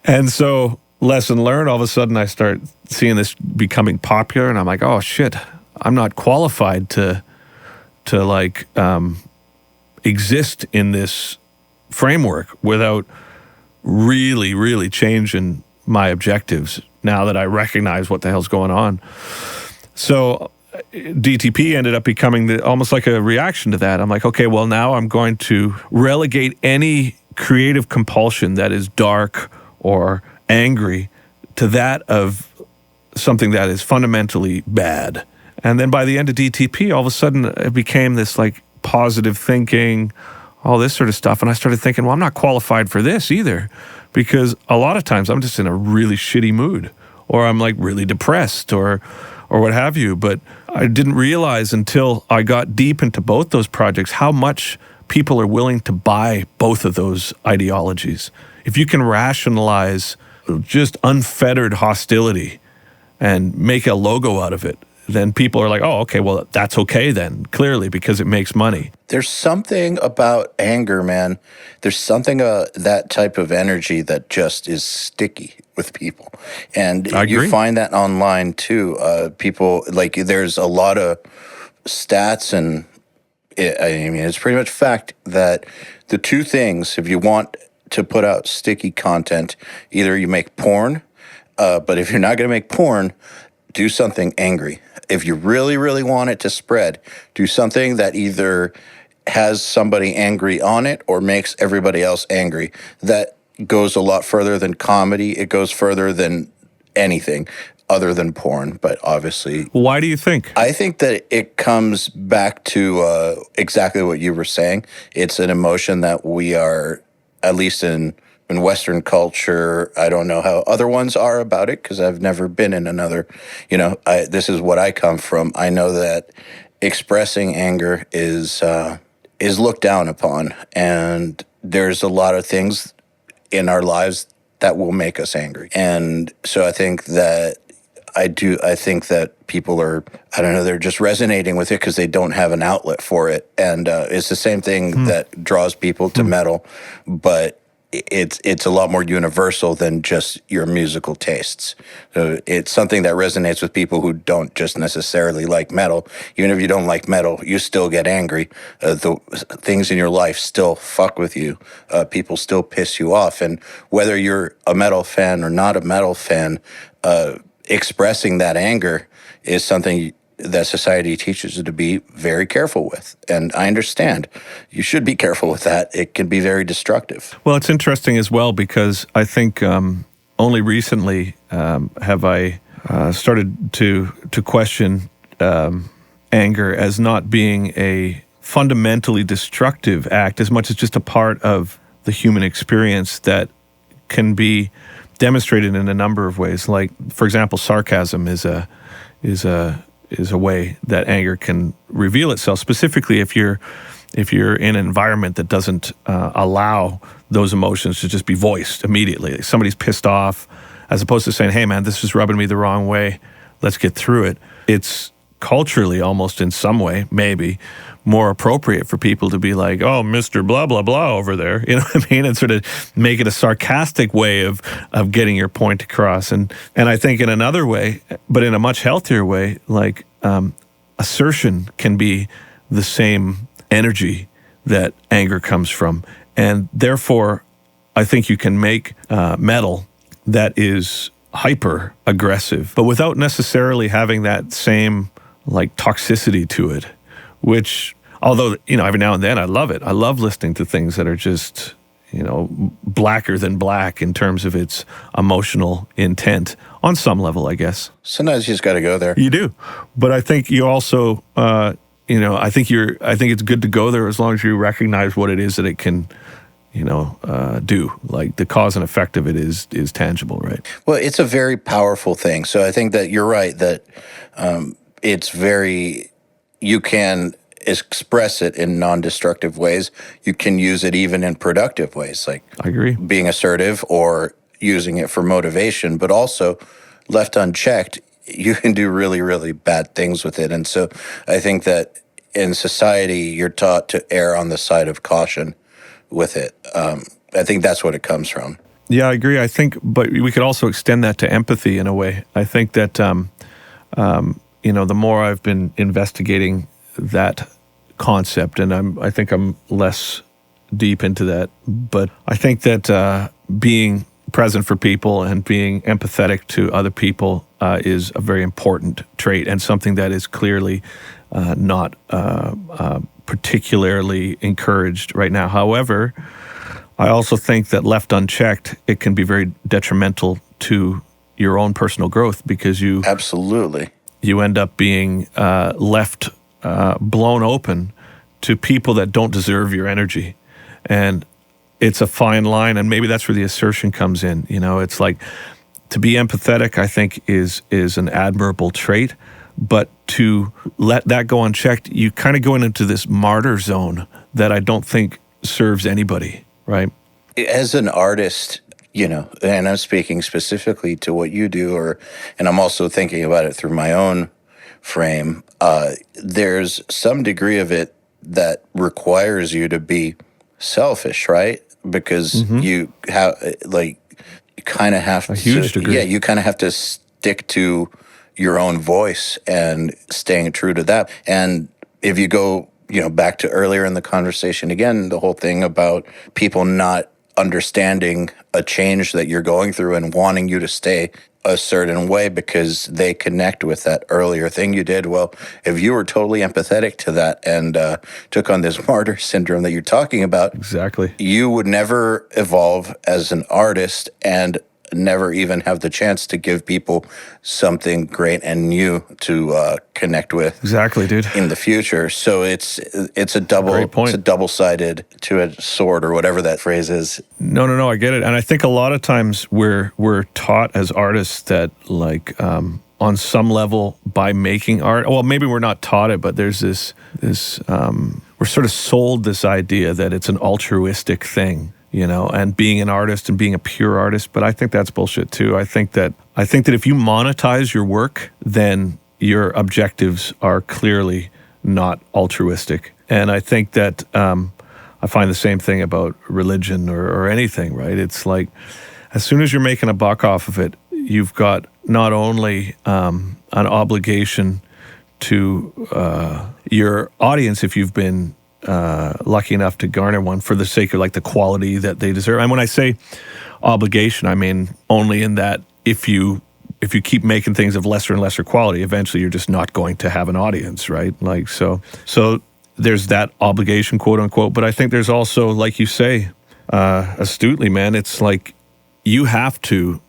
And so, lesson learned, all of a sudden I start seeing this becoming popular, and I'm like, oh shit, I'm not qualified to exist in this framework without really, really changing my objectives now that I recognize what the hell's going on. So DTP ended up becoming almost like a reaction to that. I'm like, okay, well, now I'm going to relegate any creative compulsion that is dark or angry to that of something that is fundamentally bad. And then by the end of DTP, all of a sudden it became this like positive thinking, all this sort of stuff. And I started thinking, well, I'm not qualified for this either, because a lot of times I'm just in a really shitty mood, or I'm like really depressed or what have you. But I didn't realize until I got deep into both those projects how much people are willing to buy both of those ideologies. If you can rationalize just unfettered hostility and make a logo out of it, then people are like, oh, okay, well, that's okay then, clearly, because it makes money. There's something about anger, man. There's something, that type of energy that just is sticky with people. And you find that online too. People, like, there's a lot of stats, and it's pretty much fact that the two things, if you want to put out sticky content, either you make porn, but if you're not going to make porn, do something angry. If you really, really want it to spread, do something that either has somebody angry on it or makes everybody else angry. That goes a lot further than comedy. It goes further than anything other than porn, but obviously. Why do you think? I think that it comes back to exactly what you were saying. It's an emotion that we are, at least in Western culture, I don't know how other ones are about it, because I've never been in another, this is what I come from. I know that expressing anger is looked down upon, and there's a lot of things in our lives that will make us angry. And so I think that people are, I don't know, they're just resonating with it because they don't have an outlet for it. And it's the same thing that draws people to metal, but it's a lot more universal than just your musical tastes. So it's something that resonates with people who don't just necessarily like metal. Even if you don't like metal, you still get angry. The things in your life still fuck with you. People still piss you off. And whether you're a metal fan or not a metal fan, expressing that anger is something that society teaches you to be very careful with. And I understand. You should be careful with that. It can be very destructive. Well, it's interesting as well, because I think only recently have I started to question anger as not being a fundamentally destructive act, as much as just a part of the human experience that can be demonstrated in a number of ways. Like, for example, sarcasm is a way that anger can reveal itself, specifically if you're in an environment that doesn't allow those emotions to just be voiced immediately. Somebody's pissed off, as opposed to saying, hey man, this is rubbing me the wrong way, let's get through it. It's culturally, almost in some way, maybe more appropriate for people to be like, oh, Mr. blah, blah, blah over there. You know what I mean? And sort of make it a sarcastic way of getting your point across. And I think in another way, but in a much healthier way, like assertion can be the same energy that anger comes from. And therefore, I think you can make metal that is hyper aggressive, but without necessarily having that same like toxicity to it, which, although, every now and then I love it. I love listening to things that are just, blacker than black in terms of its emotional intent on some level, I guess. Sometimes you just got to go there. You do. But I think you also, I think it's good to go there as long as you recognize what it is that it can, do. Like the cause and effect of it is tangible, right? Well, it's a very powerful thing. So I think that you're right that you can express it in non-destructive ways. You can use it even in productive ways, like I agree. Being assertive or using it for motivation, but also left unchecked, you can do really, really bad things with it. And so I think that in society, you're taught to err on the side of caution with it. I think that's what it comes from. Yeah, I agree. I think, but we could also extend that to empathy in a way. I think that, the more I've been investigating that concept, and I think I'm less deep into that, but I think that being present for people and being empathetic to other people is a very important trait and something that is clearly not particularly encouraged right now. However, I also think that left unchecked, it can be very detrimental to your own personal growth because you end up being left blown open to people that don't deserve your energy. And it's a fine line, and maybe that's where the assertion comes in. It's like, to be empathetic, I think, is an admirable trait, but to let that go unchecked, you kind of go into this martyr zone that I don't think serves anybody, right? As an artist, and I'm speaking specifically to what you do, and I'm also thinking about it through my own frame, there's some degree of it that requires you to be selfish, right? Because you have, you kind of have a huge degree. Yeah, you kind of have to stick to your own voice and staying true to that. And if you go, back to earlier in the conversation again, the whole thing about people not understanding a change that you're going through and wanting you to stay a certain way because they connect with that earlier thing you did. Well, if you were totally empathetic to that and took on this martyr syndrome that you're talking about, exactly, you would never evolve as an artist and never even have the chance to give people something great and new to connect with. Exactly, dude. In the future. So it's a double-sided two-edged sword, or whatever that phrase is. No, I get it. And I think a lot of times we're taught as artists that, like, on some level, by making art, well, maybe we're not taught it, but there's this we're sort of sold this idea that it's an altruistic thing, and being an artist and being a pure artist. But I think that's bullshit too. I think that if you monetize your work, then your objectives are clearly not altruistic. And I think that I find the same thing about religion or anything, right? It's like, as soon as you're making a buck off of it, you've got not only an obligation to your audience, if you've been lucky enough to garner one, for the sake of like the quality that they deserve. And when I say obligation, I mean only in that if you keep making things of lesser and lesser quality, eventually you're just not going to have an audience, right? Like, so there's that obligation, quote unquote. But I think there's also, like you say, astutely, man, it's like you have to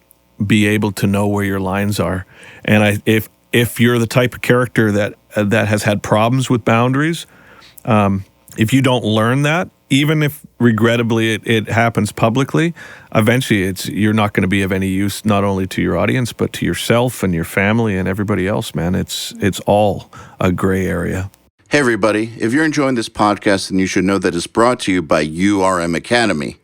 be able to know where your lines are. And if you're the type of character that has had problems with boundaries, if you don't learn that, even if regrettably it happens publicly, eventually you're not going to be of any use, not only to your audience, but to yourself and your family and everybody else, man. It's all a gray area. Hey, everybody. If you're enjoying this podcast, then you should know that it's brought to you by URM Academy.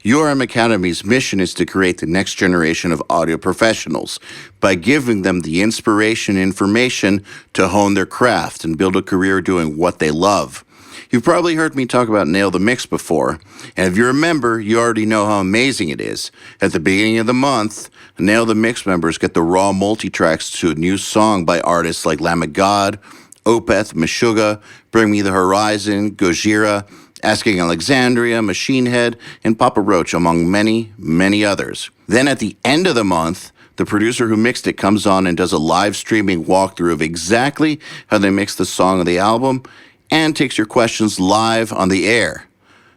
URM Academy's mission is to create the next generation of audio professionals by giving them the inspiration and information to hone their craft and build a career doing what they love. You've probably heard me talk about Nail the Mix before, and if you remember, you already know how amazing it is. At the beginning of the month, Nail the Mix members get the raw multi-tracks to a new song by artists like Lamb of God, Opeth, Meshuggah, Bring Me the Horizon, Gojira, Asking Alexandria, Machine Head, and Papa Roach, among many, many others. Then at the end of the month, the producer who mixed it comes on and does a live streaming walkthrough of exactly how they mixed the song of the album and takes your questions live on the air.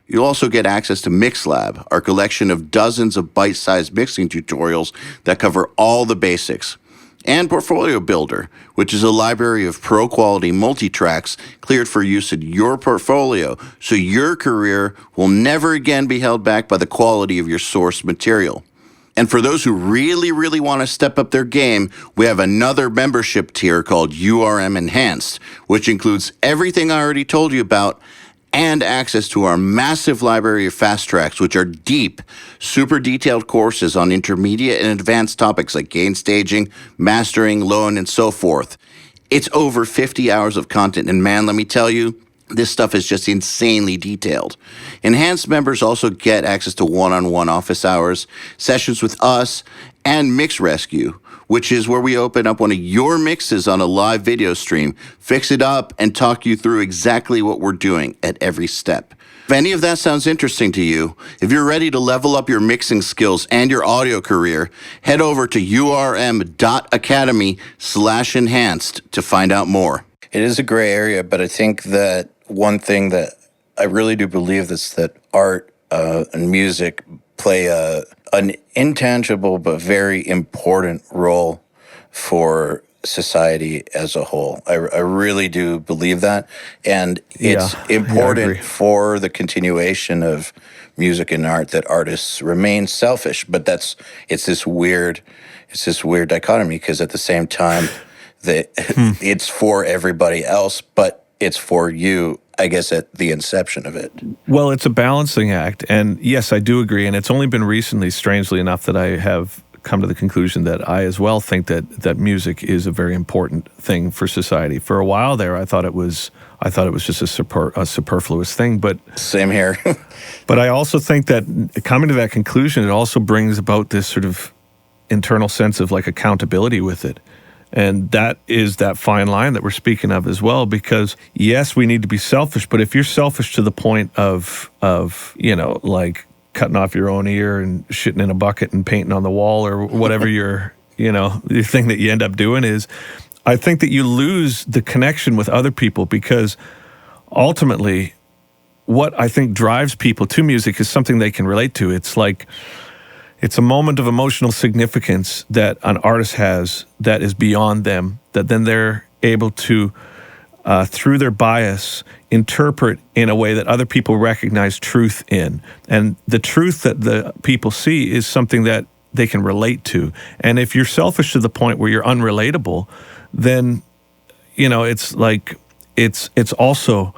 You'll also get access to MixLab, our collection of dozens of bite-sized mixing tutorials that cover all the basics. And Portfolio Builder, which is a library of pro-quality multi-tracks cleared for use in your portfolio, so your career will never again be held back by the quality of your source material. And for those who really, really want to step up their game, we have another membership tier called URM Enhanced, which includes everything I already told you about and access to our massive library of fast tracks, which are deep, super detailed courses on intermediate and advanced topics like gain staging, mastering, low-end, and so forth. It's over 50 hours of content, and man, let me tell you, this stuff is just insanely detailed. Enhanced members also get access to one-on-one office hours, sessions with us, and Mix Rescue, which is where we open up one of your mixes on a live video stream, fix it up, and talk you through exactly what we're doing at every step. If any of that sounds interesting to you, if you're ready to level up your mixing skills and your audio career, head over to urm.academy/enhanced to find out more. It is a gray area, but I think that one thing that I really do believe is that art and music play an intangible but very important role for society as a whole. I really do believe that. And it's important for the continuation of music and art that artists remain selfish. But it's this weird dichotomy, because at the same time, it's for everybody else, but it's for you, I guess, at the inception of it. Well, it's a balancing act. And yes, I do agree. And it's only been recently, strangely enough, that I have come to the conclusion that I as well think that music is a very important thing for society. For a while there, I thought it was just a superfluous thing. But same here. But I also think that coming to that conclusion, it also brings about this sort of internal sense of like accountability with it. And that is that fine line that we're speaking of as well, because yes, we need to be selfish, but if you're selfish to the point of like cutting off your own ear and shitting in a bucket and painting on the wall or whatever the thing that you end up doing is, I think that you lose the connection with other people, because ultimately what I think drives people to music is something they can relate to. It's like, it's a moment of emotional significance that an artist has that is beyond them, that then they're able to, through their bias, interpret in a way that other people recognize truth in. And the truth that the people see is something that they can relate to. And if you're selfish to the point where you're unrelatable, then, it's like, it's also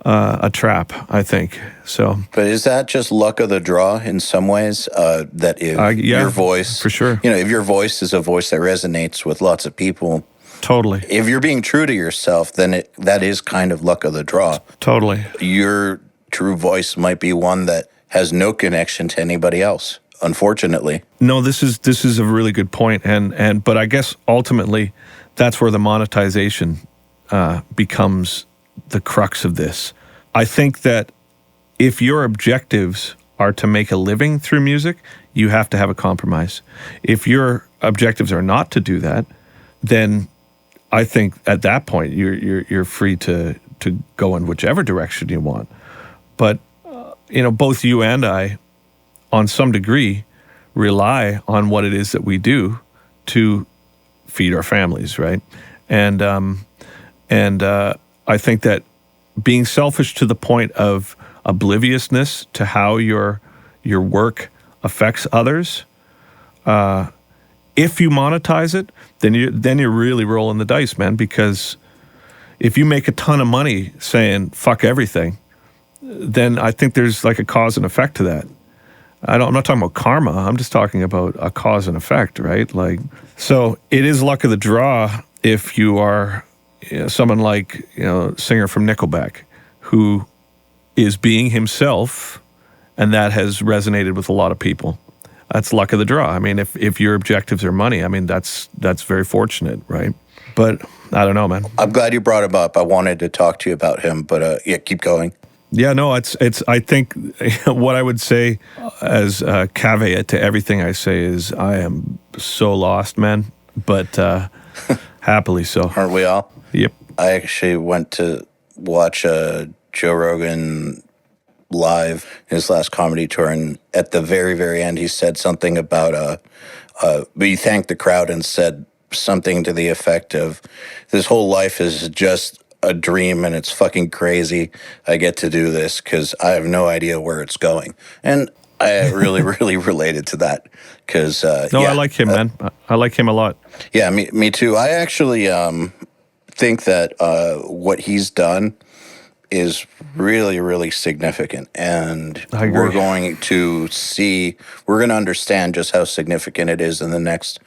a trap, I think. So, but is that just luck of the draw in some ways? That if your voice, for sure, if your voice is a voice that resonates with lots of people, totally. If you're being true to yourself, then that is kind of luck of the draw. Totally. Your true voice might be one that has no connection to anybody else, unfortunately. No, this is a really good point, but I guess ultimately that's where the monetization becomes the crux of this. I think that if your objectives are to make a living through music, you have to have a compromise. If your objectives are not to do that, then I think at that point you're free to go in whichever direction you want. But both you and I, on some degree, rely on what it is that we do to feed our families, right? And I think that being selfish to the point of obliviousness to how your work affects others, if you monetize it, then you're really rolling the dice, man. Because if you make a ton of money saying fuck everything, then I think there's like a cause and effect to that. I'm not talking about karma. I'm just talking about a cause and effect, right? Like, so it is luck of the draw if you are someone like, singer from Nickelback, who is being himself, and that has resonated with a lot of people. That's luck of the draw. I mean, if your objectives are money, I mean, that's very fortunate, right? But I don't know, man. I'm glad you brought him up. I wanted to talk to you about him, but keep going. Yeah, no, it's. I think what I would say as a caveat to everything I say is I am so lost, man, but happily so. Aren't we all? Yep. I actually went to watch Joe Rogan live in his last comedy tour, and at the very, very end, he said something about he thanked the crowd and said something to the effect of, "This whole life is just a dream and it's fucking crazy. I get to do this because I have no idea where it's going." And I really, really related to that because No, I like him, man. I like him a lot. yeah, me too. I actually think that what he's done is really, really significant, and I agree. we're going to understand just how significant it is in the next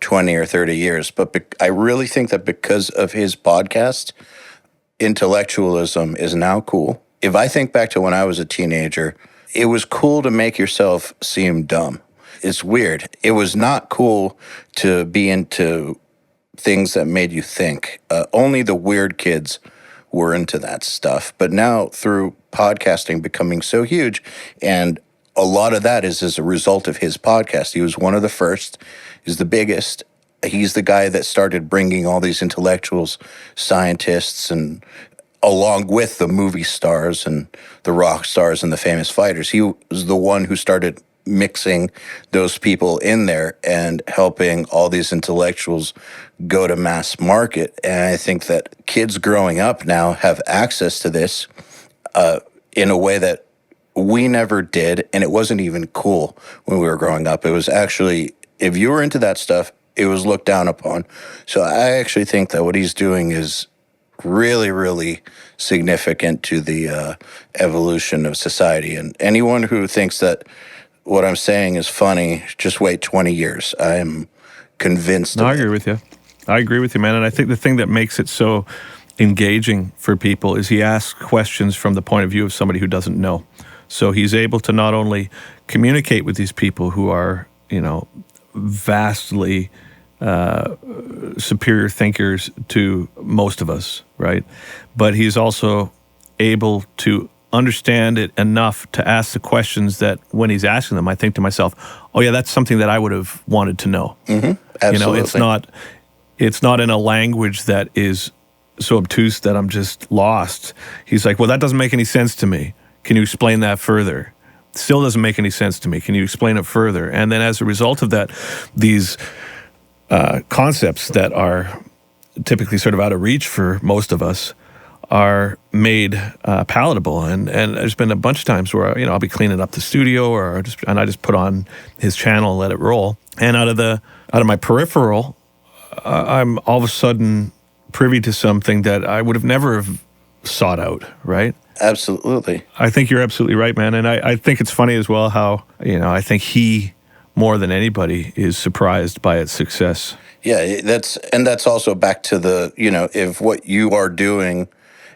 20 or 30 years. But I really think that because of his podcast, intellectualism is now cool. If I think back to when I was a teenager, it was cool to make yourself seem dumb. It's weird. It was not cool to be into things that made you think. Only the weird kids were into that stuff. But now through podcasting becoming so huge, and a lot of that is as a result of his podcast. He was one of the first, he's the biggest. He's the guy that started bringing all these intellectuals, scientists, and along with the movie stars and the rock stars and the famous fighters. He was the one who started mixing those people in there and helping all these intellectuals go to mass market. And I think that kids growing up now have access to this in a way that we never did. And it wasn't even cool when we were growing up. It was actually, if you were into that stuff, it was looked down upon. So I actually think that what he's doing is really, really significant to the evolution of society. And anyone who thinks that what I'm saying is funny, just wait 20 years. I am convinced of I it. agree with you. I agree with you, man. And I think the thing that makes it so engaging for people is he asks questions from the point of view of somebody who doesn't know. So he's able to not only communicate with these people who are, vastly superior thinkers to most of us, right? But he's also able to understand it enough to ask the questions that when he's asking them, I think to myself, oh yeah, that's something that I would have wanted to know. Mm-hmm. Absolutely. It's not in a language that is so obtuse that I'm just lost. He's like, well, that doesn't make any sense to me. Can you explain that further? Still doesn't make any sense to me. Can you explain it further? And then as a result of that, these concepts that are typically sort of out of reach for most of us are made palatable. And there's been a bunch of times where I'll be cleaning up the studio I just put on his channel and let it roll. And out of my peripheral, I'm all of a sudden privy to something that I would have never have sought out, right? Absolutely. I think you're absolutely right, man. And I think it's funny as well how, I think he, more than anybody, is surprised by its success. Yeah, that's also back to the, if what you are doing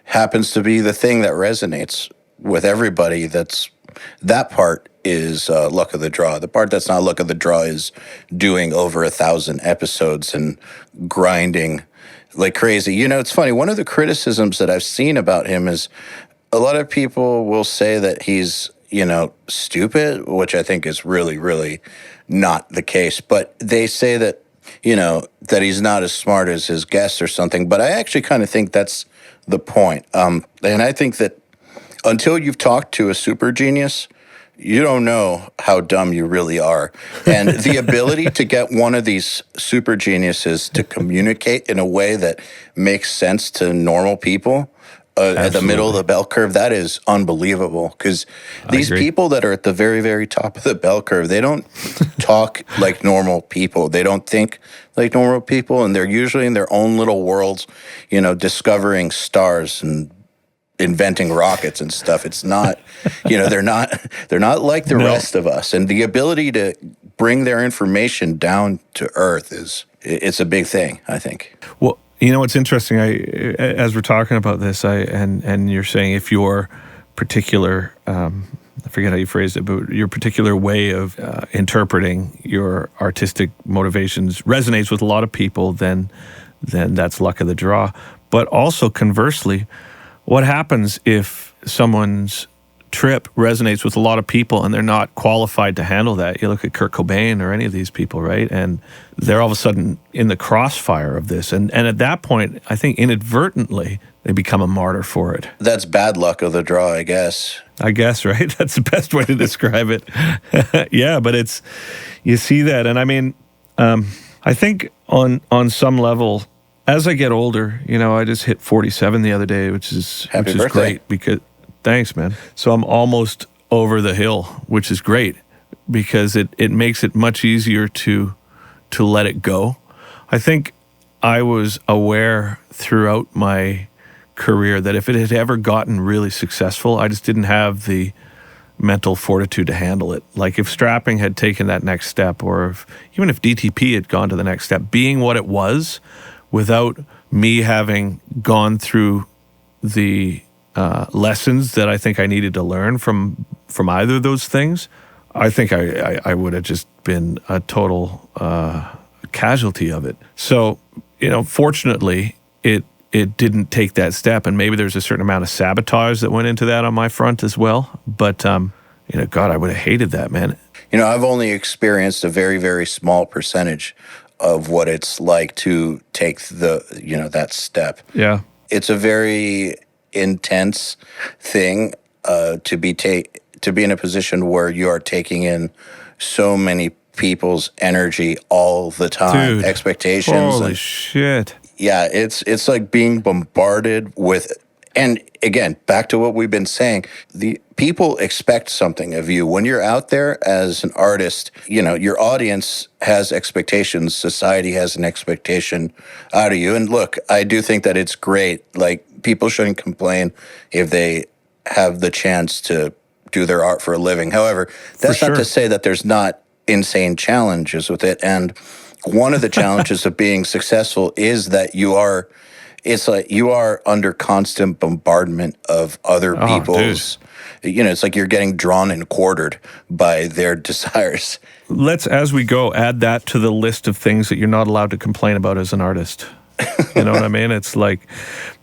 happens to be the thing that resonates with everybody, that part is luck of the draw. The part that's not luck of the draw is doing over 1,000 episodes and grinding like crazy. It's funny. One of the criticisms that I've seen about him is a lot of people will say that he's, stupid, which I think is really, really not the case. But they say that, that he's not as smart as his guests or something. But I actually kind of think that's the point. And I think that until you've talked to a super genius, you don't know how dumb you really are. And the ability to get one of these super geniuses to communicate in a way that makes sense to normal people at the middle of the bell curve, that is unbelievable. Because these people that are at the very, very top of the bell curve, they don't talk like normal people. They don't think like normal people. And they're usually in their own little worlds, discovering stars and inventing rockets and stuff. It's not, they're not like the rest of us. And the ability to bring their information down to earth it's a big thing, I think. Well, what's interesting, as we're talking about this, and you're saying if your particular, I forget how you phrased it, but your particular way of interpreting your artistic motivations resonates with a lot of people, then that's luck of the draw. But also conversely, what happens if someone's trip resonates with a lot of people and they're not qualified to handle that. You look at Kurt Cobain or any of these people, right? And they're all of a sudden in the crossfire of this. And at that point, I think inadvertently, they become a martyr for it. That's bad luck of the draw, I guess. I guess, right? That's the best way to describe it. Yeah, but you see that. And I mean, I think on some level, as I get older, I just hit 47 the other day, which is great because, thanks, man. So I'm almost over the hill, which is great because it makes it much easier to let it go. I think I was aware throughout my career that if it had ever gotten really successful, I just didn't have the mental fortitude to handle it. Like if strapping had taken that next step, or even if DTP had gone to the next step, being what it was without me having gone through the lessons that I think I needed to learn from either of those things, I think I would have just been a total casualty of it. So, fortunately, it didn't take that step, and maybe there's a certain amount of sabotage that went into that on my front as well. But, God, I would have hated that, man. I've only experienced a very, very small percentage of what it's like to take that step. Yeah. It's a very intense thing to be in a position where you are taking in so many people's energy all the time, dude, expectations. Holy shit. Yeah, it's like being bombarded with, and again, back to what we've been saying, the people expect something of you. When you're out there as an artist, your audience has expectations, society has an expectation out of you. And look, I do think that it's great. Like, people shouldn't complain if they have the chance to do their art for a living. However, that's not to say that there's not insane challenges with it. And one of the challenges of being successful is that you are under constant bombardment of other people's, it's like you're getting drawn and quartered by their desires. Let's, as we go, add that to the list of things that you're not allowed to complain about as an artist. You know what I mean? It's like,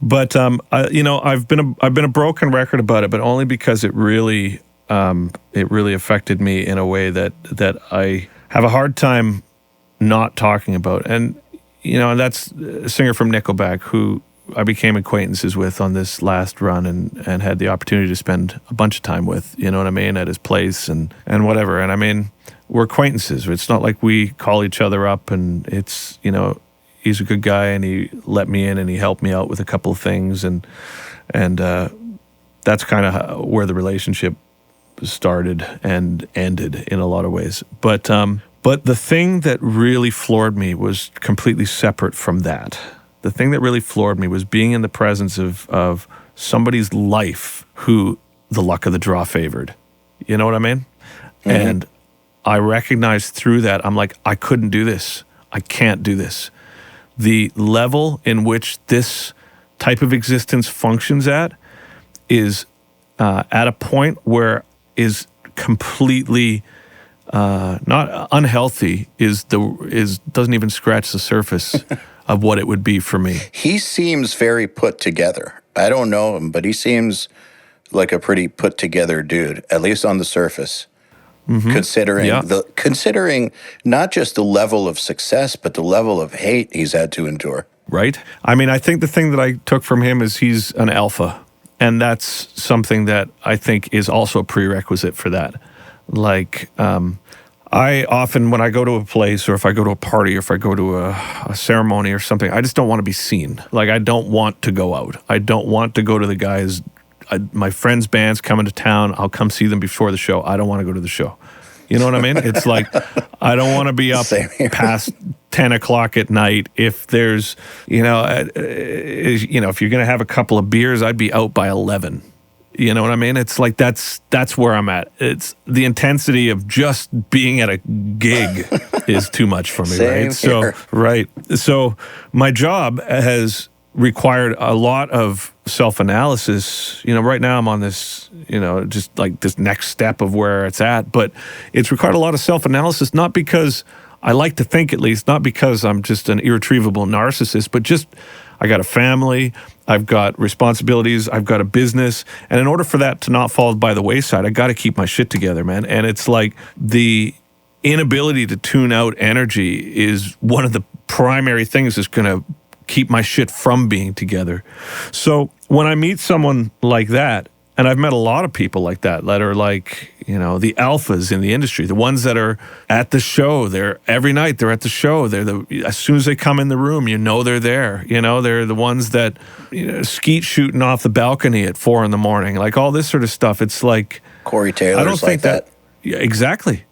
but I've been a broken record about it, but only because it really affected me in a way that I have a hard time not talking about. And that's a singer from Nickelback who I became acquaintances with on this last run and had the opportunity to spend a bunch of time with, you know what I mean, at his place and whatever. And I mean, we're acquaintances. It's not like we call each other up, and it's, he's a good guy and he let me in and he helped me out with a couple of things. And that's kind of where the relationship started and ended in a lot of ways. But the thing that really floored me was completely separate from that. The thing that really floored me was being in the presence of somebody's life who the luck of the draw favored. You know what I mean? Mm-hmm. And I recognized through that, I'm like, I couldn't do this. I can't do this. The level in which this type of existence functions at is at a point where is completely not unhealthy, doesn't even scratch the surface of what it would be for me. He seems very put together. I don't know him, but he seems like a pretty put together dude, at least on the surface. Mm-hmm. Considering not just the level of success, but the level of hate he's had to endure. Right. I mean, I think the thing that I took from him is he's an alpha, and that's something that I think is also a prerequisite for that. Like, I often, when I go to a place, or if I go to a party, or if I go to a ceremony or something, I just don't want to be seen. Like, I don't want to go out. I don't want to go to the guys. My friends' band's coming to town. I'll come see them before the show. I don't want to go to the show. You know what I mean? It's like, I don't want to be up past 10 o'clock at night. If there's, if you're going to have a couple of beers, I'd be out by 11. You know what I mean? It's like, that's where I'm at. It's the intensity of just being at a gig is too much for me, right? Here. So my job has required a lot of self-analysis. Right now I'm on this, just like this next step of where it's at, but it's required a lot of self-analysis, not because I like to think, at least, not because I'm just an irretrievable narcissist, but just I got a family, I've got responsibilities, I've got a business. And in order for that to not fall by the wayside, I got to keep my shit together, man. And it's like the inability to tune out energy is one of the primary things that's going to keep my shit from being together. So when I meet someone like that, and I've met a lot of people like that are like, you know, the alphas in the industry, the ones that are at the show. They're every night they're at the show. As soon as they come in the room, you know they're there. You know, they're the ones that, you know, skeet shooting off the balcony at 4 a.m, like all this sort of stuff. It's like Corey Taylor's I don't think like that. Yeah, exactly.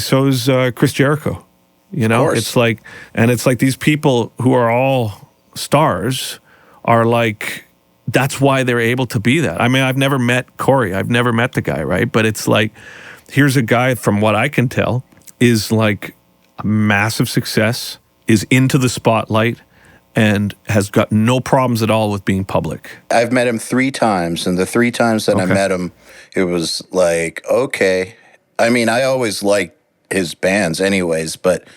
So is Chris Jericho. You know, it's like, and it's like these people who are all stars are like, that's why they're able to be that. I mean, I've never met Corey. I've never met the guy, right? But it's like, here's a guy, from what I can tell, is like a massive success, is into the spotlight, and has got no problems at all with being public. I've met him 3 times, and the 3 times that I met him, it was like, okay. I mean, I always liked his bands anyways, but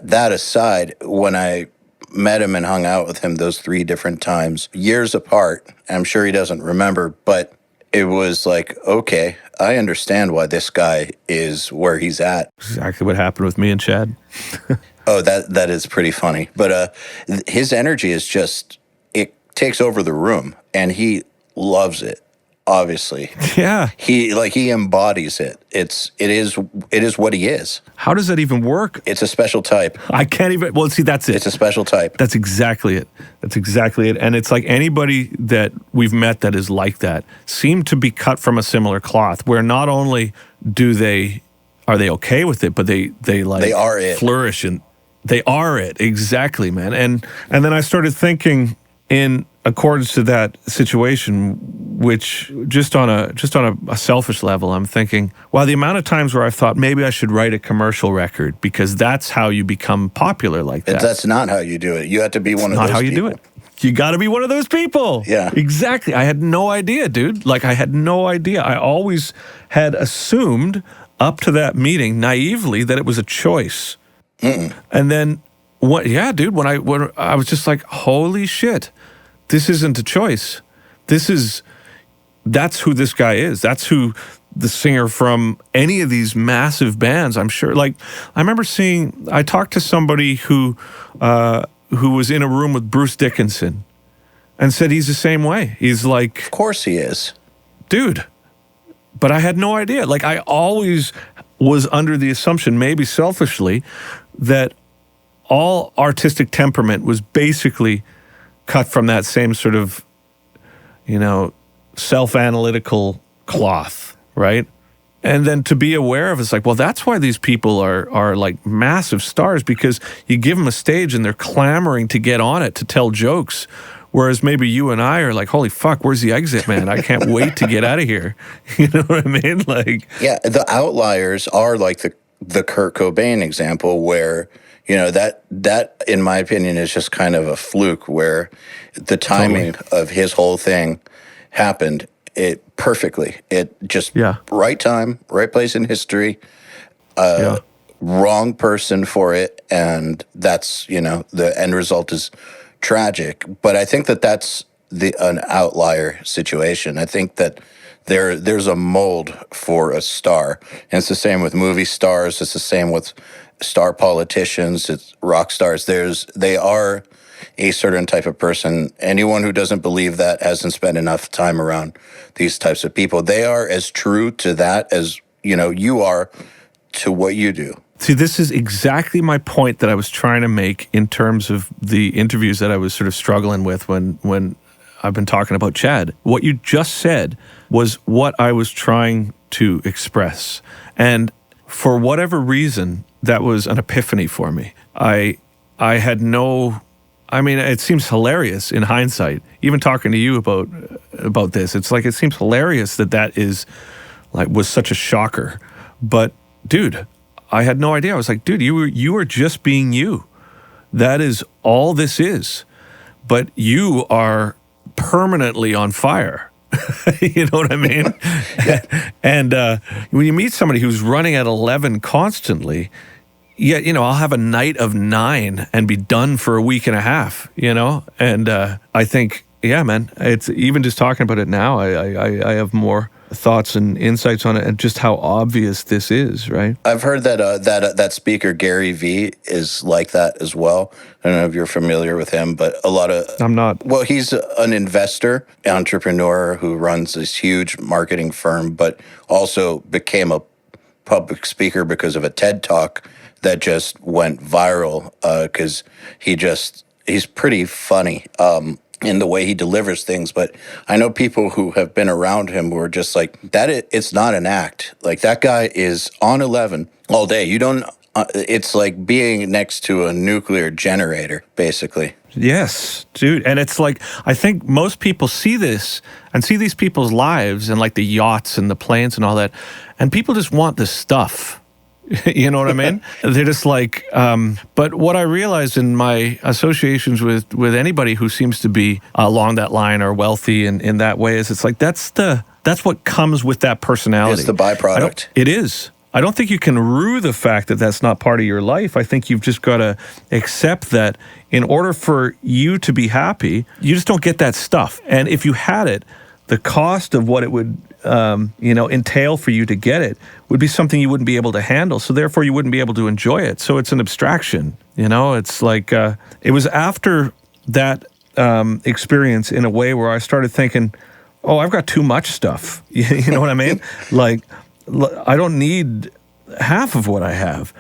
that aside, when I met him and hung out with him those 3 different times, years apart, I'm sure he doesn't remember, but it was like, okay, I understand why this guy is where he's at. Exactly what happened with me and Chad. Oh, that is pretty funny. But his energy is just, it takes over the room, and he loves it, obviously. Yeah. He embodies it. It is what he is. How does that even work? It's a special type. I can't even, well, see, that's it. It's a special type. That's exactly it. And it's like anybody that we've met that is like that seem to be cut from a similar cloth, where not only are they okay with it, but they are it. Flourish, and they are it. Exactly, man. And then I started thinking, in accordance to that situation, which just on a selfish level, I'm thinking, wow, the amount of times where I've thought maybe I should write a commercial record, because that's how you become popular like that. That's not how you do it. You have to be one of those people. Not how you do it. You got to be one of those people. Yeah. Exactly. I had no idea, dude. Like, I had no idea. I always had assumed up to that meeting naively that it was a choice. And then when I was just like, holy shit, this isn't a choice. That's who this guy is. That's who the singer from any of these massive bands, I'm sure. Like, I remember I talked to somebody who was in a room with Bruce Dickinson and said he's the same way. He's like, of course he is. Dude. But I had no idea. Like, I always was under the assumption, maybe selfishly, that all artistic temperament was basically cut from that same sort of, you know, self-analytical cloth, right? And then to be aware of, it's like, well, that's why these people are like massive stars, because you give them a stage and they're clamoring to get on it, to tell jokes. Whereas maybe you and I are like, holy fuck, where's the exit, man? I can't wait to get out of here. You know what I mean? Like, yeah, the outliers are like the Kurt Cobain example, where, you know, that in my opinion is just kind of a fluke, where the timing of his whole thing happened it perfectly. It just right time, right place in history, wrong person for it, and that's, you know, the end result is tragic. But I think that's an outlier situation. I think that there's a mold for a star, and it's the same with movie stars. It's the same with star politicians. It's rock stars. They are a certain type of person. Anyone who doesn't believe that hasn't spent enough time around these types of people. They are as true to that as, you know, you are to what you do. See, this is exactly my point that I was trying to make in terms of the interviews that I was sort of struggling with when I've been talking about Chad. What you just said was what I was trying to express. And for whatever reason, that was an epiphany for me. I had no... I mean, it seems hilarious in hindsight. Even talking to you about this, it's like, it seems hilarious that is like was such a shocker. But dude, I had no idea. I was like, dude, you were just being you. That is all this is. But you are permanently on fire. You know what I mean? And when you meet somebody who's running at 11 constantly, yeah, you know, I'll have a night of 9 and be done for a week and a half, you know? And I think yeah, man, it's even just talking about it now, I have more thoughts and insights on it and just how obvious this is, right? I've heard that that speaker Gary V is like that as well. I don't know if you're familiar with him, but a lot of I'm not. well, he's an investor, entrepreneur who runs this huge marketing firm, but also became a public speaker because of a TED Talk that just went viral because he's pretty funny. In the way he delivers things, but I know people who have been around him who are just like that. It's not an act. Like that guy is on 11 all day. You don't. It's like being next to a nuclear generator, basically. Yes, dude. And it's like, I think most people see this and see these people's lives and like the yachts and the planes and all that, and people just want this stuff. You know what I mean? They're just like, but what I realized in my associations with anybody who seems to be along that line or wealthy in that way is it's like, that's what comes with that personality. It's the byproduct. It is. I don't think you can rue the fact that that's not part of your life. I think you've just got to accept that in order for you to be happy, you just don't get that stuff. And if you had it, the cost of what it would entail for you to get it would be something you wouldn't be able to handle. So therefore you wouldn't be able to enjoy it. So it's an abstraction, it's like, it was after that experience in a way where I started thinking, oh, I've got too much stuff. You know what I mean? Like, I don't need half of what I have.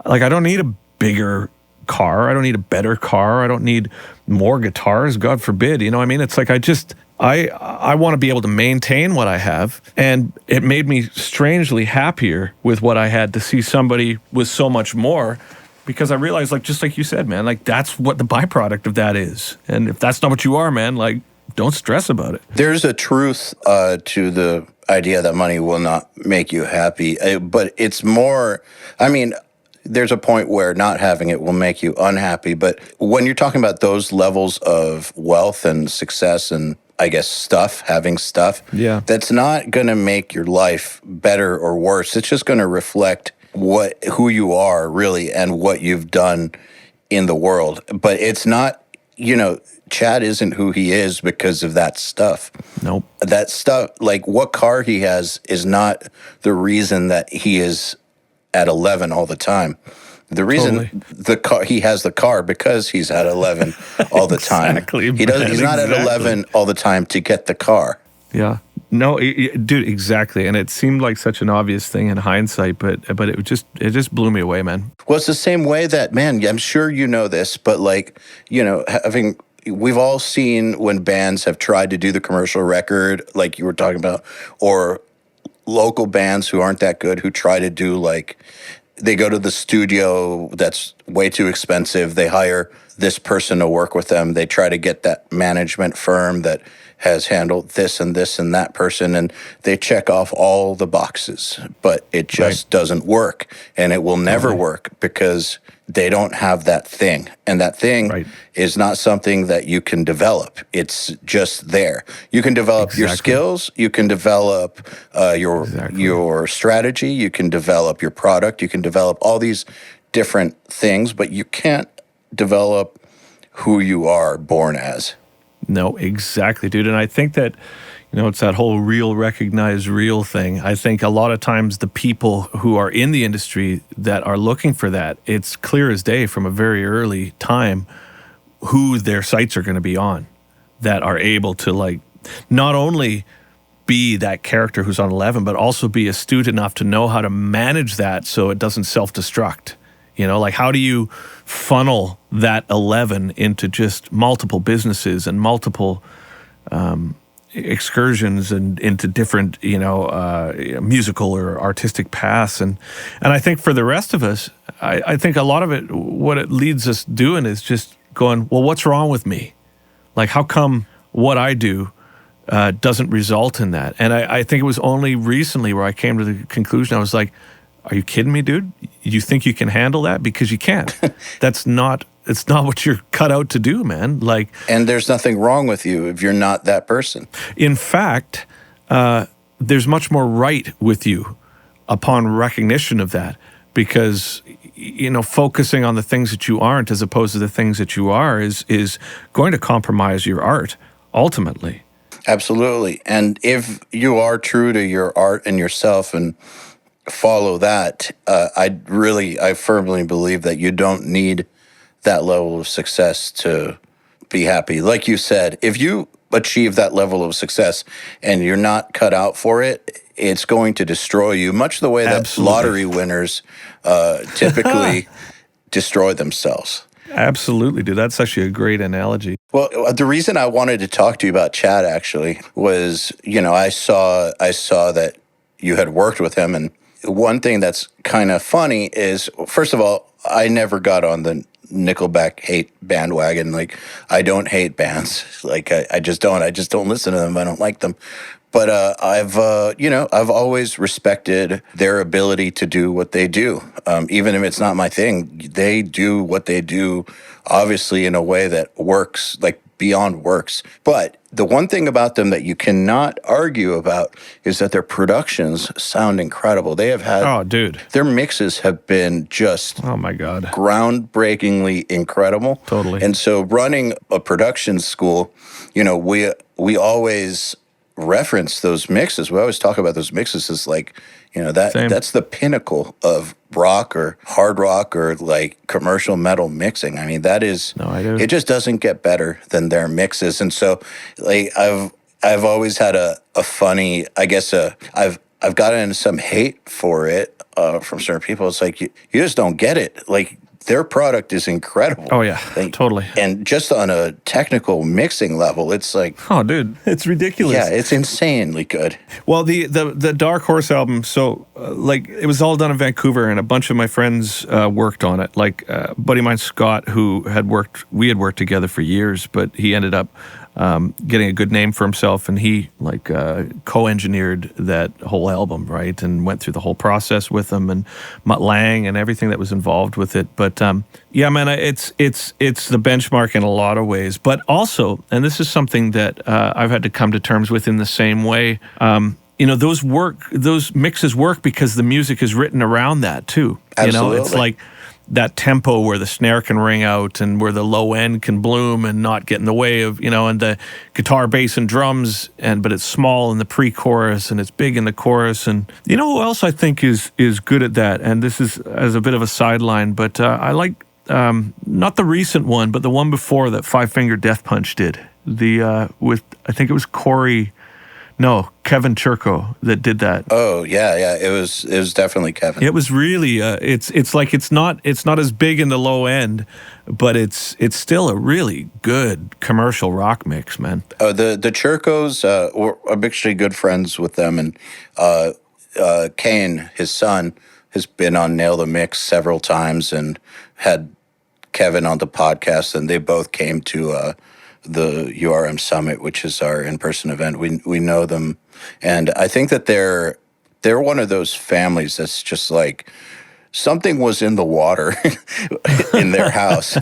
Like, I don't need a bigger car. I don't need a better car. I don't need more guitars, God forbid. You know what I mean? It's like, I want to be able to maintain what I have. And it made me strangely happier with what I had to see somebody with so much more, because I realized, like, just like you said, man, like that's what the byproduct of that is. And if that's not what you are, man, like, don't stress about it. There's a truth to the idea that money will not make you happy, but it's more, there's a point where not having it will make you unhappy. But when you're talking about those levels of wealth and success and I guess having stuff, yeah, that's not going to make your life better or worse. It's just going to reflect who you are really and what you've done in the world. But it's not, Chad isn't who he is because of that stuff. Nope. That stuff, like what car he has, is not the reason that he is at 11 all the time. The reason he has the car because he's at 11 all the time. Exactly. He's not at 11 all the time to get the car. Yeah. No, dude, exactly. And it seemed like such an obvious thing in hindsight, but it just blew me away, man. Well, it's the same way that, man, I'm sure you know this, but like, we've all seen when bands have tried to do the commercial record, like you were talking about, or local bands who aren't that good who try to do like, they go to the studio that's way too expensive. They hire this person to work with them. They try to get that management firm that has handled this and that person, and they check off all the boxes, but it just doesn't work, and it will never work because they don't have that thing, and that thing is not something that you can develop. It's just there. You can develop your skills, you can develop your strategy, you can develop your product, you can develop all these different things, but you can't develop who you are born as. No, exactly, dude. And I think that, it's that whole real, recognize real thing. I think a lot of times the people who are in the industry that are looking for that, it's clear as day from a very early time who their sights are going to be on, that are able to like not only be that character who's on 11, but also be astute enough to know how to manage that so it doesn't self-destruct. Like how do you funnel that 11 into just multiple businesses and multiple excursions and into different, musical or artistic paths. And I think for the rest of us, I think a lot of it, what it leads us doing is just going, well, what's wrong with me? Like, how come what I do doesn't result in that? And I think it was only recently where I came to the conclusion, I was like, are you kidding me, dude? You think you can handle that? Because you can't. It's not what you're cut out to do, man. Like, and there's nothing wrong with you if you're not that person. In fact, there's much more right with you upon recognition of that, because focusing on the things that you aren't as opposed to the things that you are is going to compromise your art ultimately. Absolutely. And if you are true to your art and yourself and follow that, I firmly believe that you don't need that level of success to be happy. Like you said, if you achieve that level of success and you're not cut out for it, it's going to destroy you, much the way that Absolutely. lottery winners typically destroy themselves. Absolutely, dude. That's actually a great analogy. Well, the reason I wanted to talk to you about Chad actually was, I saw that you had worked with him, and one thing that's kind of funny is, first of all, I never got on the Nickelback hate bandwagon. Like, I don't hate bands. Like, I just don't. I just don't listen to them. I don't like them. But I've always respected their ability to do what they do. Even if it's not my thing, they do what they do, obviously in a way that works, like beyond works. But the one thing about them that you cannot argue about is that their productions sound incredible. They have had, Oh, dude. their mixes have been just Oh, my God. groundbreakingly incredible. Totally. And so running a production school, we always reference those mixes. We always talk about those mixes as like, Same. that's the pinnacle of rock or hard rock or like commercial metal mixing. I mean, that is, No, I do. it just doesn't get better than their mixes. And so like I've always had a funny, I guess, I've gotten some hate for it from certain people. It's like, you just don't get it. Like, their product is incredible. Oh, yeah, Like, totally. And just on a technical mixing level, it's like, Oh, dude, it's ridiculous. yeah, it's insanely good. Well, the Dark Horse album, so it was all done in Vancouver, and a bunch of my friends worked on it. Like a buddy of mine, Scott, we had worked together for years, but he ended up getting a good name for himself, and he co-engineered that whole album, right, and went through the whole process with them, and Mutt Lange and everything that was involved with it. But yeah, man, it's the benchmark in a lot of ways. But also, and this is something that I've had to come to terms with in the same way. Those mixes work because the music is written around that too. Absolutely. It's like that tempo where the snare can ring out and where the low end can bloom and not get in the way of, and the guitar, bass, and drums, but it's small in the pre-chorus and it's big in the chorus. And you know who else I think is good at that? And this is as a bit of a sideline, but I like not the recent one, but the one before that Five Finger Death Punch did. With I think it was Kevin Churko that did that. Oh yeah, it was definitely Kevin. It was really it's like it's not as big in the low end, but it's still a really good commercial rock mix, man. The Churkos, I'm actually good friends with them, and Kane, his son, has been on Nail the Mix several times and had Kevin on the podcast, and they both came to the URM Summit, which is our in-person event. We know them, and I think that they're one of those families that's just like something was in the water in their house.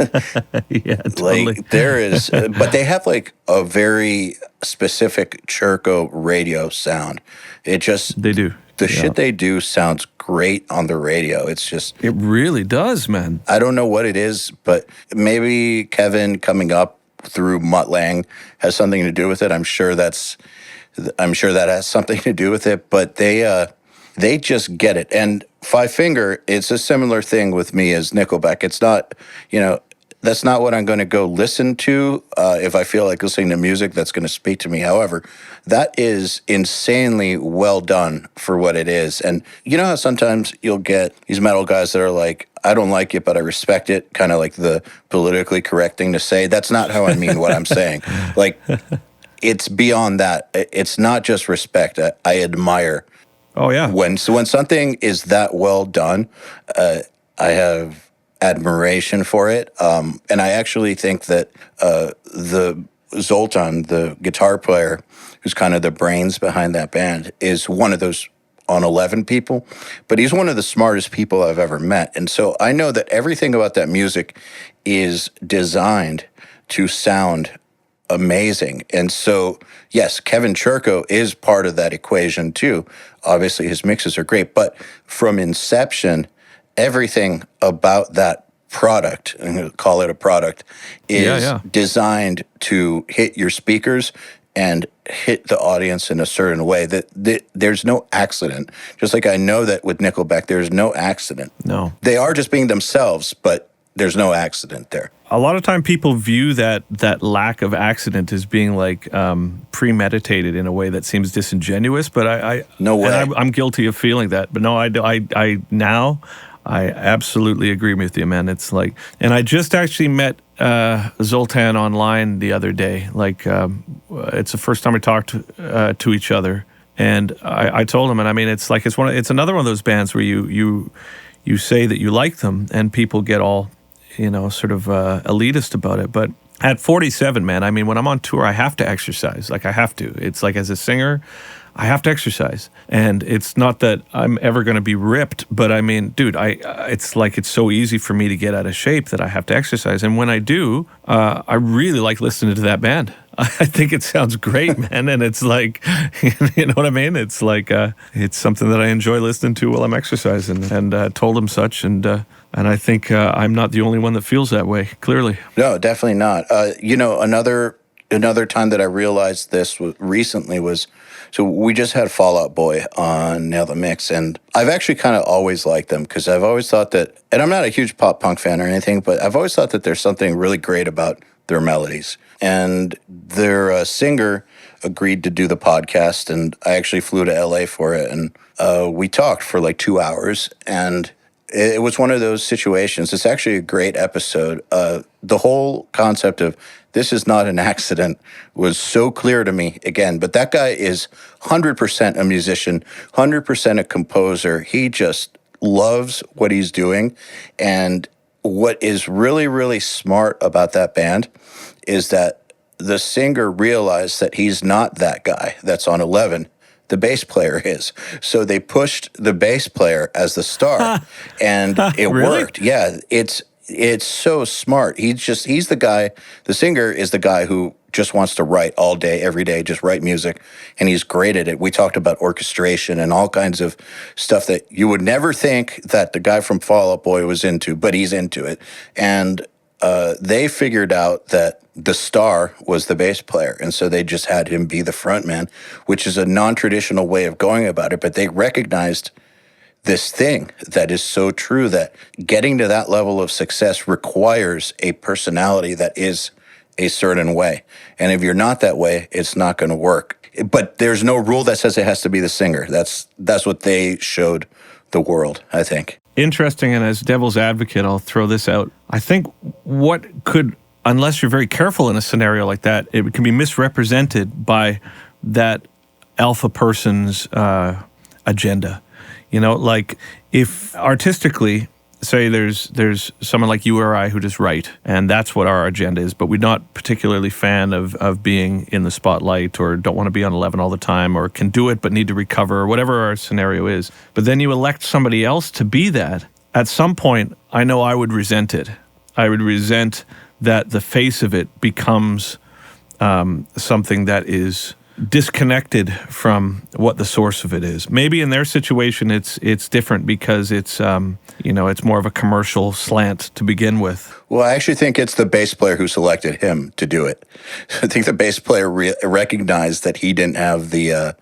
Yeah, totally. Like there is, but they have like a very specific Churko radio sound. They do. The shit they do sounds great on the radio. It's just, it really does, man. I don't know what it is, but maybe Kevin coming up through Mutt Lange has something to do with it. I'm sure that has something to do with it, but they just get it. And Five Finger, it's a similar thing with me as Nickelback. It's not, that's not what I'm going to go listen to if I feel like listening to music that's going to speak to me. However, that is insanely well done for what it is. And you know how sometimes you'll get these metal guys that are like, I don't like it, but I respect it, kind of like the politically correct thing to say. That's not how I mean what I'm saying. Like, it's beyond that. It's not just respect. I admire. Oh, yeah. When something is that well done, I have admiration for it. And I actually think that the Zoltan, the guitar player, who's kind of the brains behind that band, is one of those on 11 people, but he's one of the smartest people I've ever met. And so I know that everything about that music is designed to sound amazing. And so, yes, Kevin Churko is part of that equation too. Obviously, his mixes are great, but from inception, everything about that product, I'm going to call it a product, is Yeah. designed to hit your speakers and hit the audience in a certain way that there's no accident. Just like I know that with Nickelback, there's no accident. No. They are just being themselves, but there's no accident there. A lot of time people view that lack of accident as being like premeditated in a way that seems disingenuous, but I No way. and I'm guilty of feeling that. But no, I absolutely agree with you, man. It's like, and I just actually met Zoltan online the other day. Like, it's the first time we talked to each other, and I told him, and I mean, it's like it's another one of those bands where you say that you like them, and people get all, sort of elitist about it. But at 47, man, I mean, when I'm on tour, I have to exercise. Like, I have to. It's like, as a singer, I have to exercise. And it's not that I'm ever going to be ripped, but I mean, dude, it's like it's so easy for me to get out of shape that I have to exercise. And when I do, I really like listening to that band. I think it sounds great, man. And it's like, you know what I mean? It's like, it's something that I enjoy listening to while I'm exercising, and told him such. And I think I'm not the only one that feels that way, clearly. No, definitely not. Another time that I realized this recently was, so we just had Fall Out Boy on Nail the Mix, and I've actually kind of always liked them because I've always thought that, and I'm not a huge pop punk fan or anything, but I've always thought that there's something really great about their melodies. And their singer agreed to do the podcast, and I actually flew to LA for it, and we talked for like 2 hours, and it was one of those situations. It's actually a great episode. The whole concept of this is not an accident was so clear to me again. But that guy is 100% a musician, 100% a composer. He just loves what he's doing. And what is really, really smart about that band is that the singer realized that he's not that guy that's on 11. The bass player is. So they pushed the bass player as the star, and it Really? worked. Yeah, it's so smart. He's the guy, the singer is the guy who just wants to write all day, every day, just write music, and he's great at it. We talked about orchestration and all kinds of stuff that you would never think that the guy from Fall Out Boy was into, but he's into it. And they figured out that the star was the bass player, and so they just had him be the front man, which is a non-traditional way of going about it, but they recognized this thing that is so true, that getting to that level of success requires a personality that is a certain way, and if you're not that way, it's not going to work. But there's no rule that says it has to be the singer. That's what they showed the world, I think. Interesting, and as devil's advocate, I'll throw this out. I think what could, unless you're very careful in a scenario like that, it can be misrepresented by that alpha person's agenda. Like if artistically, say there's someone like you or I who just write, and that's what our agenda is, but we're not particularly fan of being in the spotlight, or don't want to be on 11 all the time, or can do it but need to recover, or whatever our scenario is. But then you elect somebody else to be that. At some point, I know I would resent it. I would resent that the face of it becomes something that is disconnected from what the source of it is. Maybe in their situation it's different because it's it's more of a commercial slant to begin with. Well, I actually think it's the bass player who selected him to do it. I think the bass player recognized that he didn't have the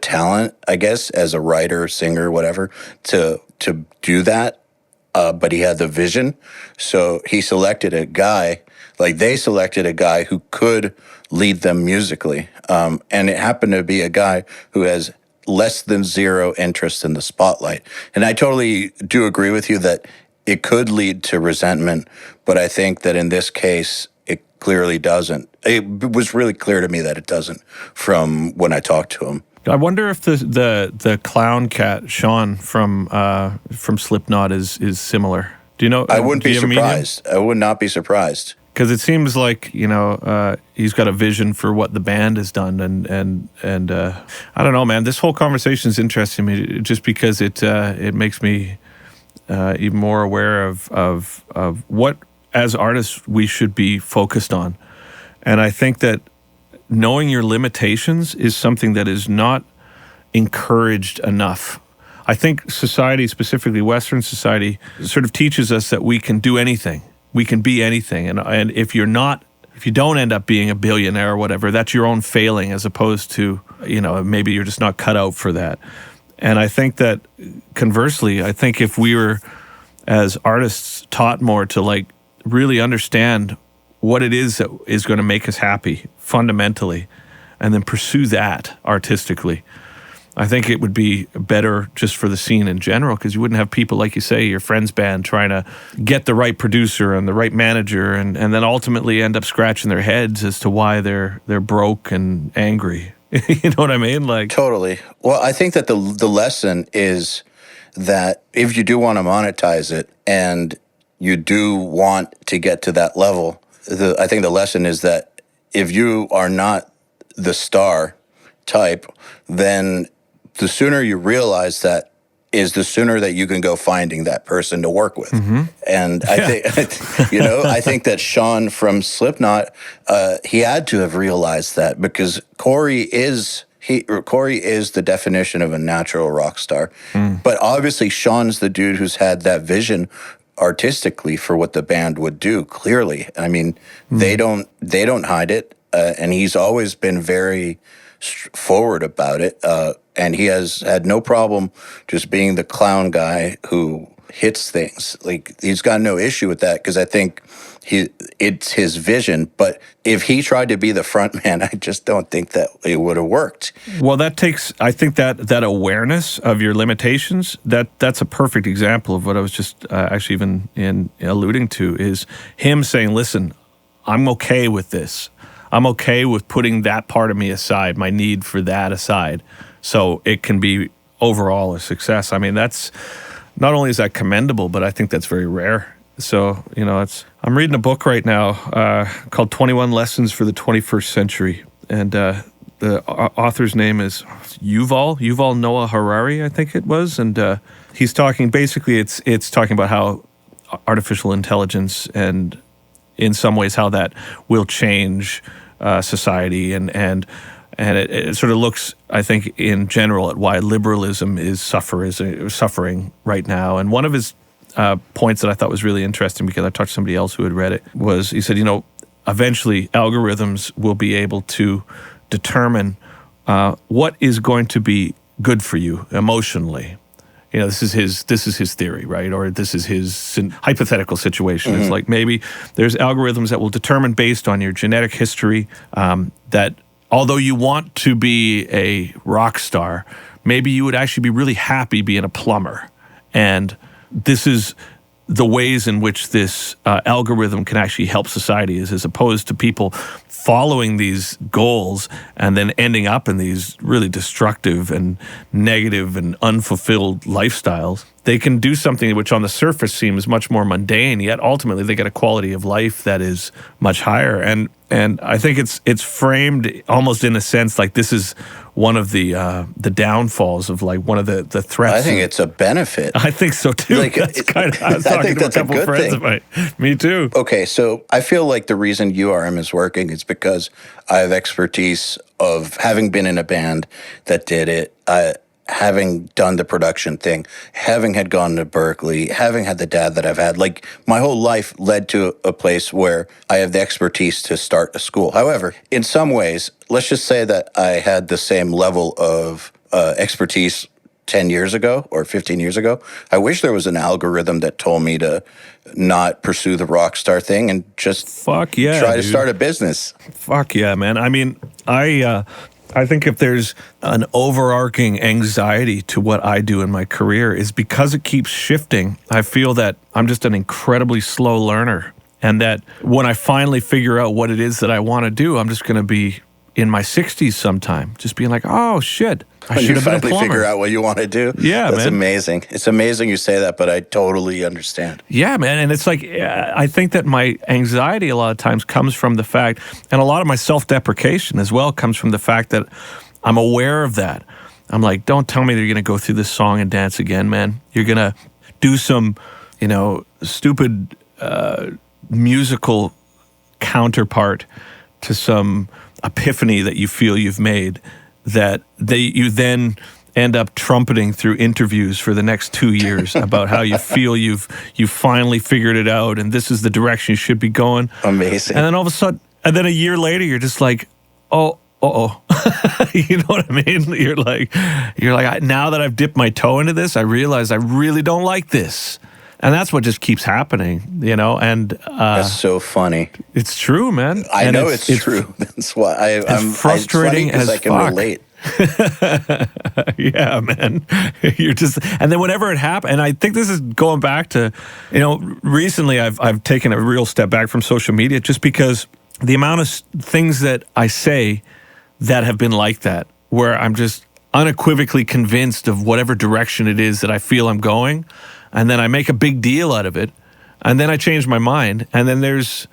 talent, I guess, as a writer, singer, whatever, to do that, but he had the vision. So he selected a guy, like they selected a guy who could lead them musically. And it happened to be a guy who has less than zero interest in the spotlight. And I totally do agree with you that it could lead to resentment, but I think that in this case, it clearly doesn't. It was really clear to me that it doesn't from when I talked to him. I wonder if the clown cat Sean from Slipknot is similar. Do you know? I wouldn't be do you meet him? surprised. I would not be surprised. Because it seems like he's got a vision for what the band has done, and I don't know, man. This whole conversation is interesting to me just because it makes me even more aware of what as artists we should be focused on, and I think that knowing your limitations is something that is not encouraged enough. I think society, specifically Western society, sort of teaches us that we can do anything. We can be anything. And if you don't end up being a billionaire or whatever, that's your own failing, as opposed to, maybe you're just not cut out for that. And I think that conversely, I think if we were, as artists, taught more to like really understand what it is that is going to make us happy fundamentally, and then pursue that artistically, I think it would be better just for the scene in general, because you wouldn't have people, like you say, your friend's band trying to get the right producer and the right manager, and then ultimately end up scratching their heads as to why they're broke and angry. You know what I mean? Like, totally. Well, I think that the lesson is that if you do want to monetize it and you do want to get to that level, I think the lesson is that if you are not the star type, then the sooner you realize that is the sooner that you can go finding that person to work with. And I think, I think that Sean from Slipknot, he had to have realized that, because Corey is the definition of a natural rock star. But obviously Sean's the dude who's had that vision artistically for what the band would do. Clearly, I mean, they don't hide it, and he's always been very forward about it. And he has had no problem just being the clown guy who hits things. Like, he's got no issue with that, because I think it's his vision. But if he tried to be the front man, I just don't think that it would have worked. Well, that takes, I think that awareness of your limitations, that's a perfect example of what I was just actually even alluding to, is him saying, listen, I'm okay with this. I'm okay with putting that part of me aside, my need for that aside, so it can be overall a success. I mean, that's, not only is that commendable, but I think that's very rare. So, I'm reading a book right now called 21 Lessons for the 21st Century. And the author's name is Yuval Noah Harari, I think it was. And he's talking, basically, it's talking about how artificial intelligence, and in some ways how that will change society, and it sort of looks, I think, in general, at why liberalism is suffering right now. And one of his points that I thought was really interesting, because I talked to somebody else who had read it, was he said, eventually algorithms will be able to determine what is going to be good for you emotionally. This is his theory, right? Or this is his hypothetical situation. It's like, maybe there's algorithms that will determine, based on your genetic history, that although you want to be a rock star, maybe you would actually be really happy being a plumber. And this is the ways in which this algorithm can actually help society, as opposed to people following these goals and then ending up in these really destructive and negative and unfulfilled lifestyles. They can do something which on the surface seems much more mundane, yet ultimately they get a quality of life that is much higher. And I think it's framed almost in a sense like this is one of the downfalls of, like, one of the threats. I think it's a benefit. I think so too. Like, that's kind of, I was talking to a couple of friends of mine. Me too. Okay, so I feel like the reason URM is working is because I have expertise of having been in a band that did it, having done the production thing, having had gone to Berkeley, having had the dad that I've had. Like, my whole life led to a place where I have the expertise to start a school. However, in some ways, let's just say that I had the same level of expertise 10 years ago or 15 years ago. I wish there was an algorithm that told me to not pursue the rock star thing and just try to start a business. Fuck yeah, man. I mean, I think if there's an overarching anxiety to what I do in my career, is because it keeps shifting. I feel that I'm just an incredibly slow learner, and that when I finally figure out what it is that I want to do, I'm just going to be in my 60s sometime, just being like, oh shit, I should have been a plumber. Figure out what you want to do. Yeah, that's man. Amazing. It's amazing you say that, but I totally understand. Yeah, man. And it's like, I think that my anxiety a lot of times comes from the fact, and a lot of my self-deprecation as well comes from the fact that I'm aware of that. I'm like, don't tell me that you're going to go through this song and dance again, man. You're going to do some, stupid musical counterpart to some epiphany that you feel you've made, that you then end up trumpeting through interviews for the next 2 years about how you feel you've finally figured it out and this is the direction you should be going. Amazing. And then all of a sudden, and then a year later, you're just like, oh. You know what I mean? You're like, now that I've dipped my toe into this, I realize I really don't like this. And that's what just keeps happening, you know? And that's so funny. It's true, man. I know it's true. That's why I'm frustrating as I can fuck. relate. Yeah, man. You're just, and then whenever it happens, and I think this is going back to, you know, recently I've taken a real step back from social media just because the amount of things that I say that have been like that, where I'm just unequivocally convinced of whatever direction it is that I feel I'm going, and then I make a big deal out of it, and then I change my mind, and then there's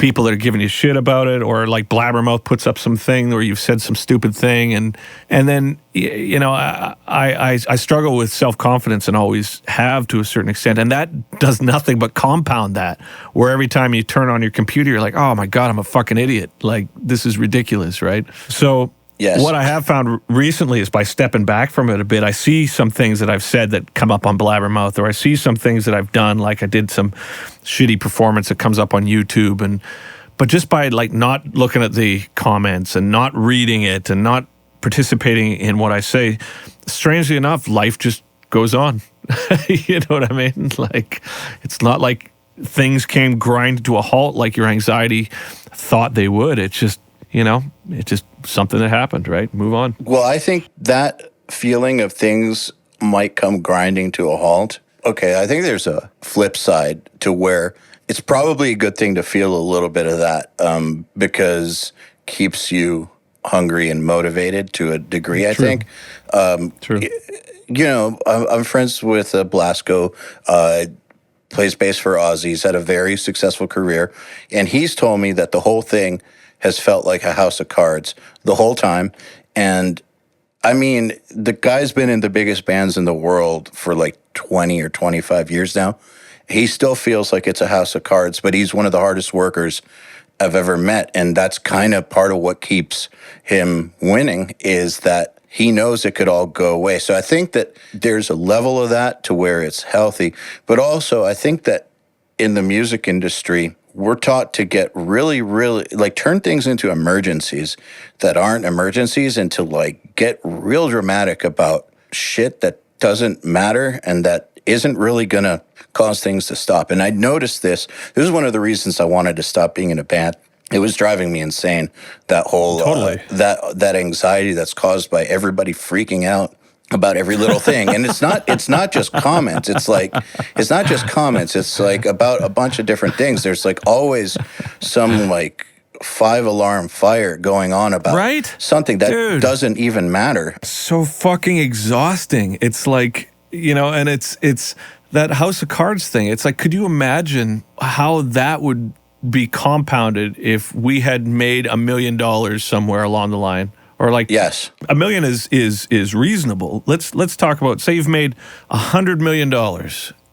people that are giving you shit about it, or like Blabbermouth puts up something where you've said some stupid thing, and then you know I struggle with self-confidence and always have to a certain extent, and that does nothing but compound that. Where every time you turn on your computer, you're like, oh my god, I'm a fucking idiot. Like this is ridiculous, right? So. Yes. What I have found recently is by stepping back from it a bit, I see some things that I've said that come up on Blabbermouth, or I see some things that I've done, like I did some shitty performance that comes up on YouTube, but just by like not looking at the comments and not reading it and not participating in what I say, strangely enough, life just goes on. You know what I mean? Like it's not like things came grinding to a halt like your anxiety thought they would. It's just, you know, it's just something that happened, right? Move on. Well, I think that feeling of things might come grinding to a halt. Okay, I think there's a flip side to where it's probably a good thing to feel a little bit of that because keeps you hungry and motivated to a degree, I think. True. You know, I'm friends with Blasco, plays bass for Ozzy. He's had a very successful career, and he's told me that the whole thing has felt like a house of cards the whole time. And I mean, the guy's been in the biggest bands in the world for like 20 or 25 years now. He still feels like it's a house of cards, but he's one of the hardest workers I've ever met. And that's kind of part of what keeps him winning, is that he knows it could all go away. So I think that there's a level of that to where it's healthy. But also, I think that in the music industry, we're taught to get really, really, like, turn things into emergencies that aren't emergencies, and to, like, get real dramatic about shit that doesn't matter and that isn't really going to cause things to stop. And I noticed this. This is one of the reasons I wanted to stop being in a band. It was driving me insane, that whole, that anxiety that's caused by everybody freaking out about every little thing. And it's not just comments. It's not just comments. It's like about a bunch of different things. There's like always some like 5-alarm fire going on about something that doesn't even matter. So fucking exhausting. It's like, you know, and it's that House of Cards thing. It's like, could you imagine how that would be compounded if we had made $1 million somewhere along the line? Or like, yes, $1 million is reasonable. Let's talk about, say you've made $100 million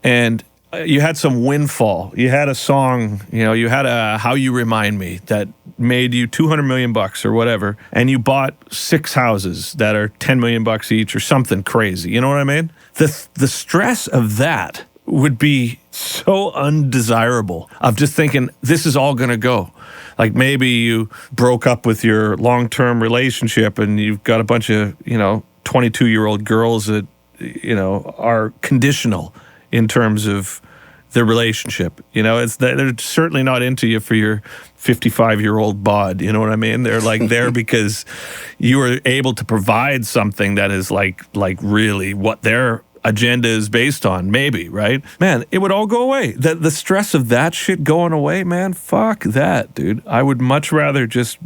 and you had some windfall. You had a song, you know, you had a How You Remind Me that made you $200 million or whatever, and you bought 6 houses that are $10 million each or something crazy. You know what I mean? The stress of that would be so undesirable, of just thinking this is all going to go. Like maybe you broke up with your long-term relationship and you've got a bunch of, you know, 22-year-old girls that, you know, are conditional in terms of their relationship. You know, they're certainly not into you for your 55-year-old bod. You know what I mean? They're like there because you were able to provide something that is like really what their agenda is based on, maybe, right? Man, it would all go away. The stress of that shit going away, man, fuck that, dude. I would much rather just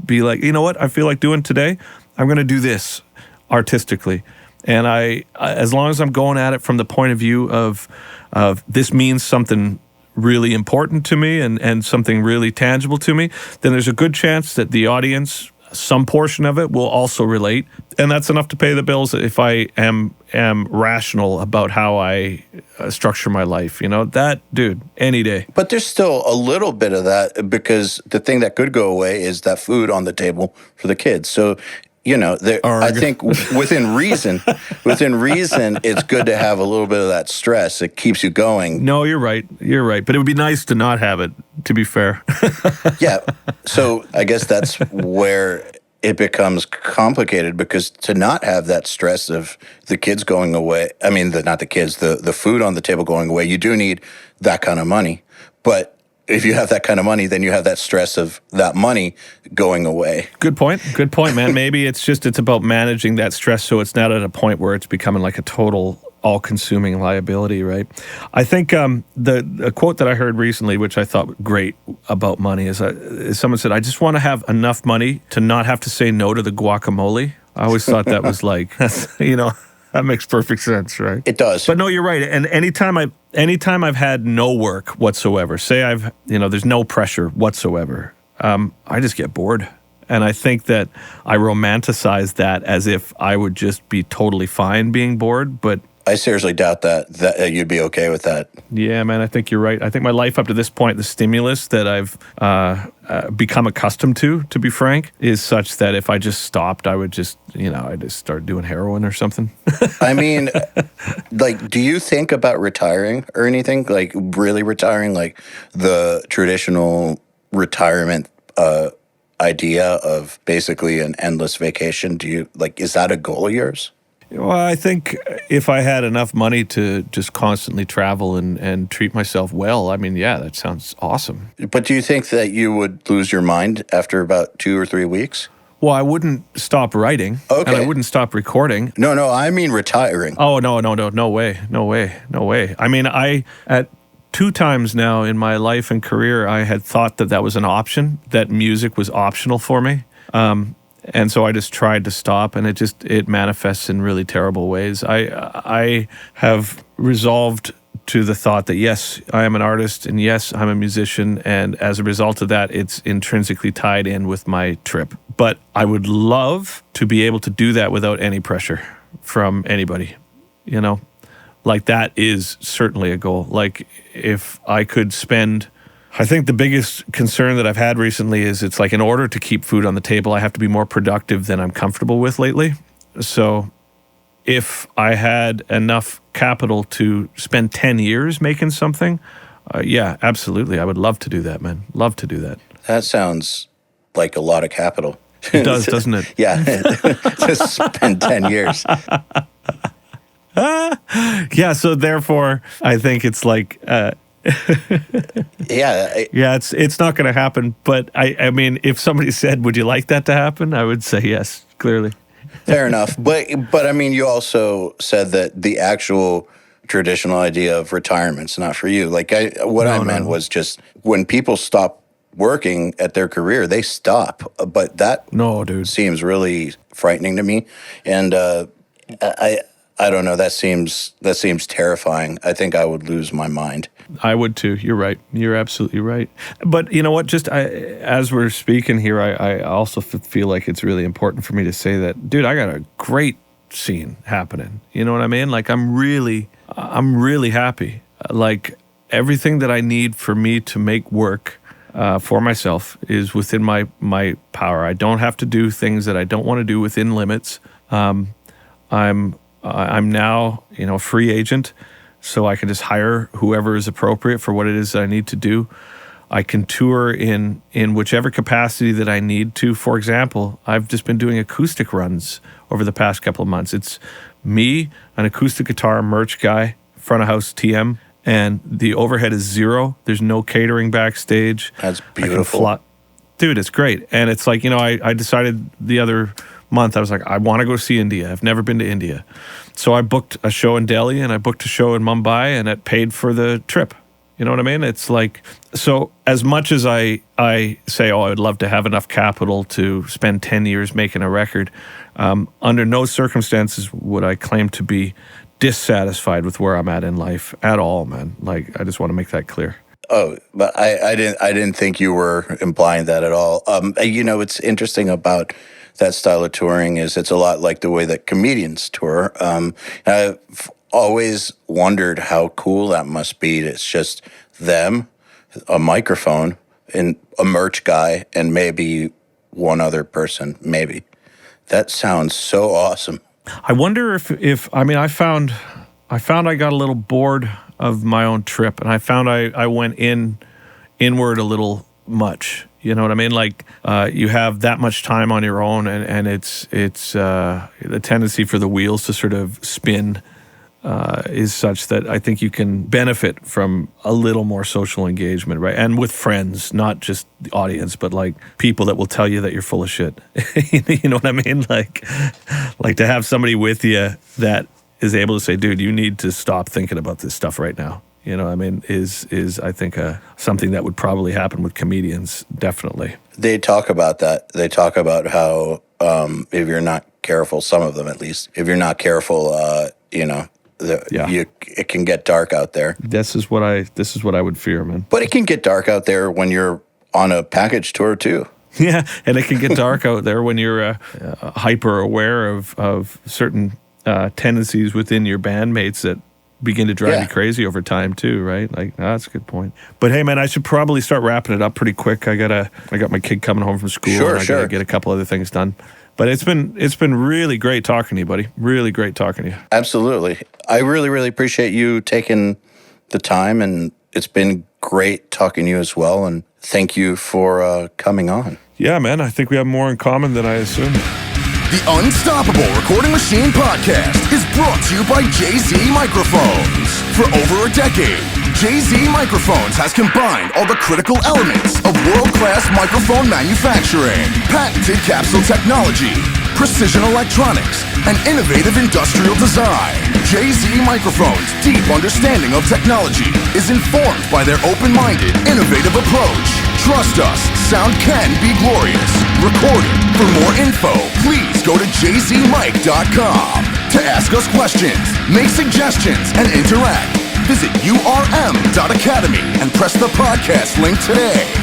be like, you know what I feel like doing today? I'm going to do this artistically. And I as long as I'm going at it from the point of view of this means something really important to me and something really tangible to me, then there's a good chance that the audience, some portion of it, will also relate. And that's enough to pay the bills if I am rational about how I structure my life. You know, that, dude, any day. But there's still a little bit of that, because the thing that could go away is that food on the table for the kids. So I think within reason, it's good to have a little bit of that stress. It keeps you going. No, you're right. You're right. But it would be nice to not have it, to be fair. Yeah. So I guess that's where it becomes complicated, because to not have that stress of the kids going away, I mean, not the kids, the food on the table going away, you do need that kind of money. But if you have that kind of money, then you have that stress of that money going away. Good point. Good point, man. Maybe it's about managing that stress so it's not at a point where it's becoming like a total all-consuming liability, right? I think the quote that I heard recently, which I thought great about money, is someone said, "I just want to have enough money to not have to say no to the guacamole." I always thought that was like, that makes perfect sense, right? It does. But no, you're right. And anytime I've had no work whatsoever, say there's no pressure whatsoever, I just get bored. And I think that I romanticize that as if I would just be totally fine being bored, but I seriously doubt that you'd be okay with that. Yeah, man, I think you're right. I think my life up to this point, the stimulus that I've become accustomed to be frank, is such that if I just stopped, I would just, I'd just start doing heroin or something. I mean, do you think about retiring or anything? Like, really retiring? Like, the traditional retirement idea of basically an endless vacation? Is that a goal of yours? Well, I think if I had enough money to just constantly travel and treat myself well, I mean, yeah, that sounds awesome. But do you think that you would lose your mind after about 2 or 3 weeks? Well, I wouldn't stop writing. Okay. And I wouldn't stop recording. No, I mean retiring. Oh, no way. I mean, at 2 times now in my life and career, I had thought that was an option, that music was optional for me. And so I just tried to stop, and it manifests in really terrible ways. I have resolved to the thought that, yes, I am an artist, and yes, I'm a musician, and as a result of that, it's intrinsically tied in with my trip. But I would love to be able to do that without any pressure from anybody, Like, that is certainly a goal. Like, if I could spend... I think the biggest concern that I've had recently is it's like, in order to keep food on the table, I have to be more productive than I'm comfortable with lately. So if I had enough capital to spend 10 years making something, yeah, absolutely. I would love to do that, man. Love to do that. That sounds like a lot of capital. It does, doesn't it? Yeah, just spend 10 years. Yeah, so therefore, I think it's like... Yeah, it's not going to happen. But I mean, if somebody said, "Would you like that to happen?" I would say yes, clearly. Fair enough. But I mean, you also said that the actual traditional idea of retirement's not for you. Like, I meant was just when people stop working at their career, they stop. But that seems really frightening to me, and I don't know. That seems terrifying. I think I would lose my mind. I would too. You're right. You're absolutely right. But you know what? Just as we're speaking here, I also feel like it's really important for me to say that, dude, I got a great scene happening. You know what I mean? Like, I'm really happy. Like, everything that I need for me to make work for myself is within my power. I don't have to do things that I don't want to do within limits. I'm now, a free agent, so I can just hire whoever is appropriate for what it is that I need to do. I can tour in whichever capacity that I need to. For example, I've just been doing acoustic runs over the past couple of months. It's me, an acoustic guitar merch guy, front of house TM, and the overhead is zero. There's no catering backstage. That's beautiful. Dude, it's great. And it's like, I decided the other month, I was like, I want to go see India. I've never been to India. So I booked a show in Delhi and I booked a show in Mumbai, and it paid for the trip. You know what I mean? It's like, so as much as I say, I would love to have enough capital to spend 10 years making a record, under no circumstances would I claim to be dissatisfied with where I'm at in life at all, man. Like, I just want to make that clear. Oh, but I didn't think you were implying that at all. It's interesting about that style of touring is it's a lot like the way that comedians tour. I've always wondered how cool that must be. It's just them, a microphone, and a merch guy, and maybe one other person, maybe. That sounds so awesome. I wonder if I mean, I found I got a little bored of my own trip, and I found I went inward a little much. You know what I mean? Like you have that much time on your own, and it's the tendency for the wheels to sort of spin is such that I think you can benefit from a little more social engagement, right? And with friends, not just the audience, but like people that will tell you that you're full of shit. You know what I mean? Like to have somebody with you that is able to say, dude, you need to stop thinking about this stuff right now. You know, I mean, is I think something that would probably happen with comedians, definitely. They talk about that. They talk about how if you're not careful, some of them at least, if you're not careful, it can get dark out there. This is what I would fear, man. But it can get dark out there when you're on a package tour too. Yeah, and it can get dark out there when you're hyper aware of certain tendencies within your bandmates that begin to drive you crazy over time too, right? Like, that's a good point. But hey, man, I should probably start wrapping it up pretty quick. I got my kid coming home from school. Sure, and I gotta get a couple other things done. But it's been really great talking to you, buddy. Really great talking to you. Absolutely. I really, really appreciate you taking the time, and it's been great talking to you as well. And thank you for coming on. Yeah, man, I think we have more in common than I assumed. The Unstoppable Recording Machine Podcast is brought to you by Jay-Z Microphones. For over a decade, Jay-Z Microphones has combined all the critical elements of world-class microphone manufacturing, patented capsule technology, precision electronics, and innovative industrial design. Jay-Z Microphones' deep understanding of technology is informed by their open-minded, innovative approach. Trust us, sound can be glorious. Recorded. For more info, please go to jzmic.com. To ask us questions, make suggestions, and interact, visit urm.academy and press the podcast link today.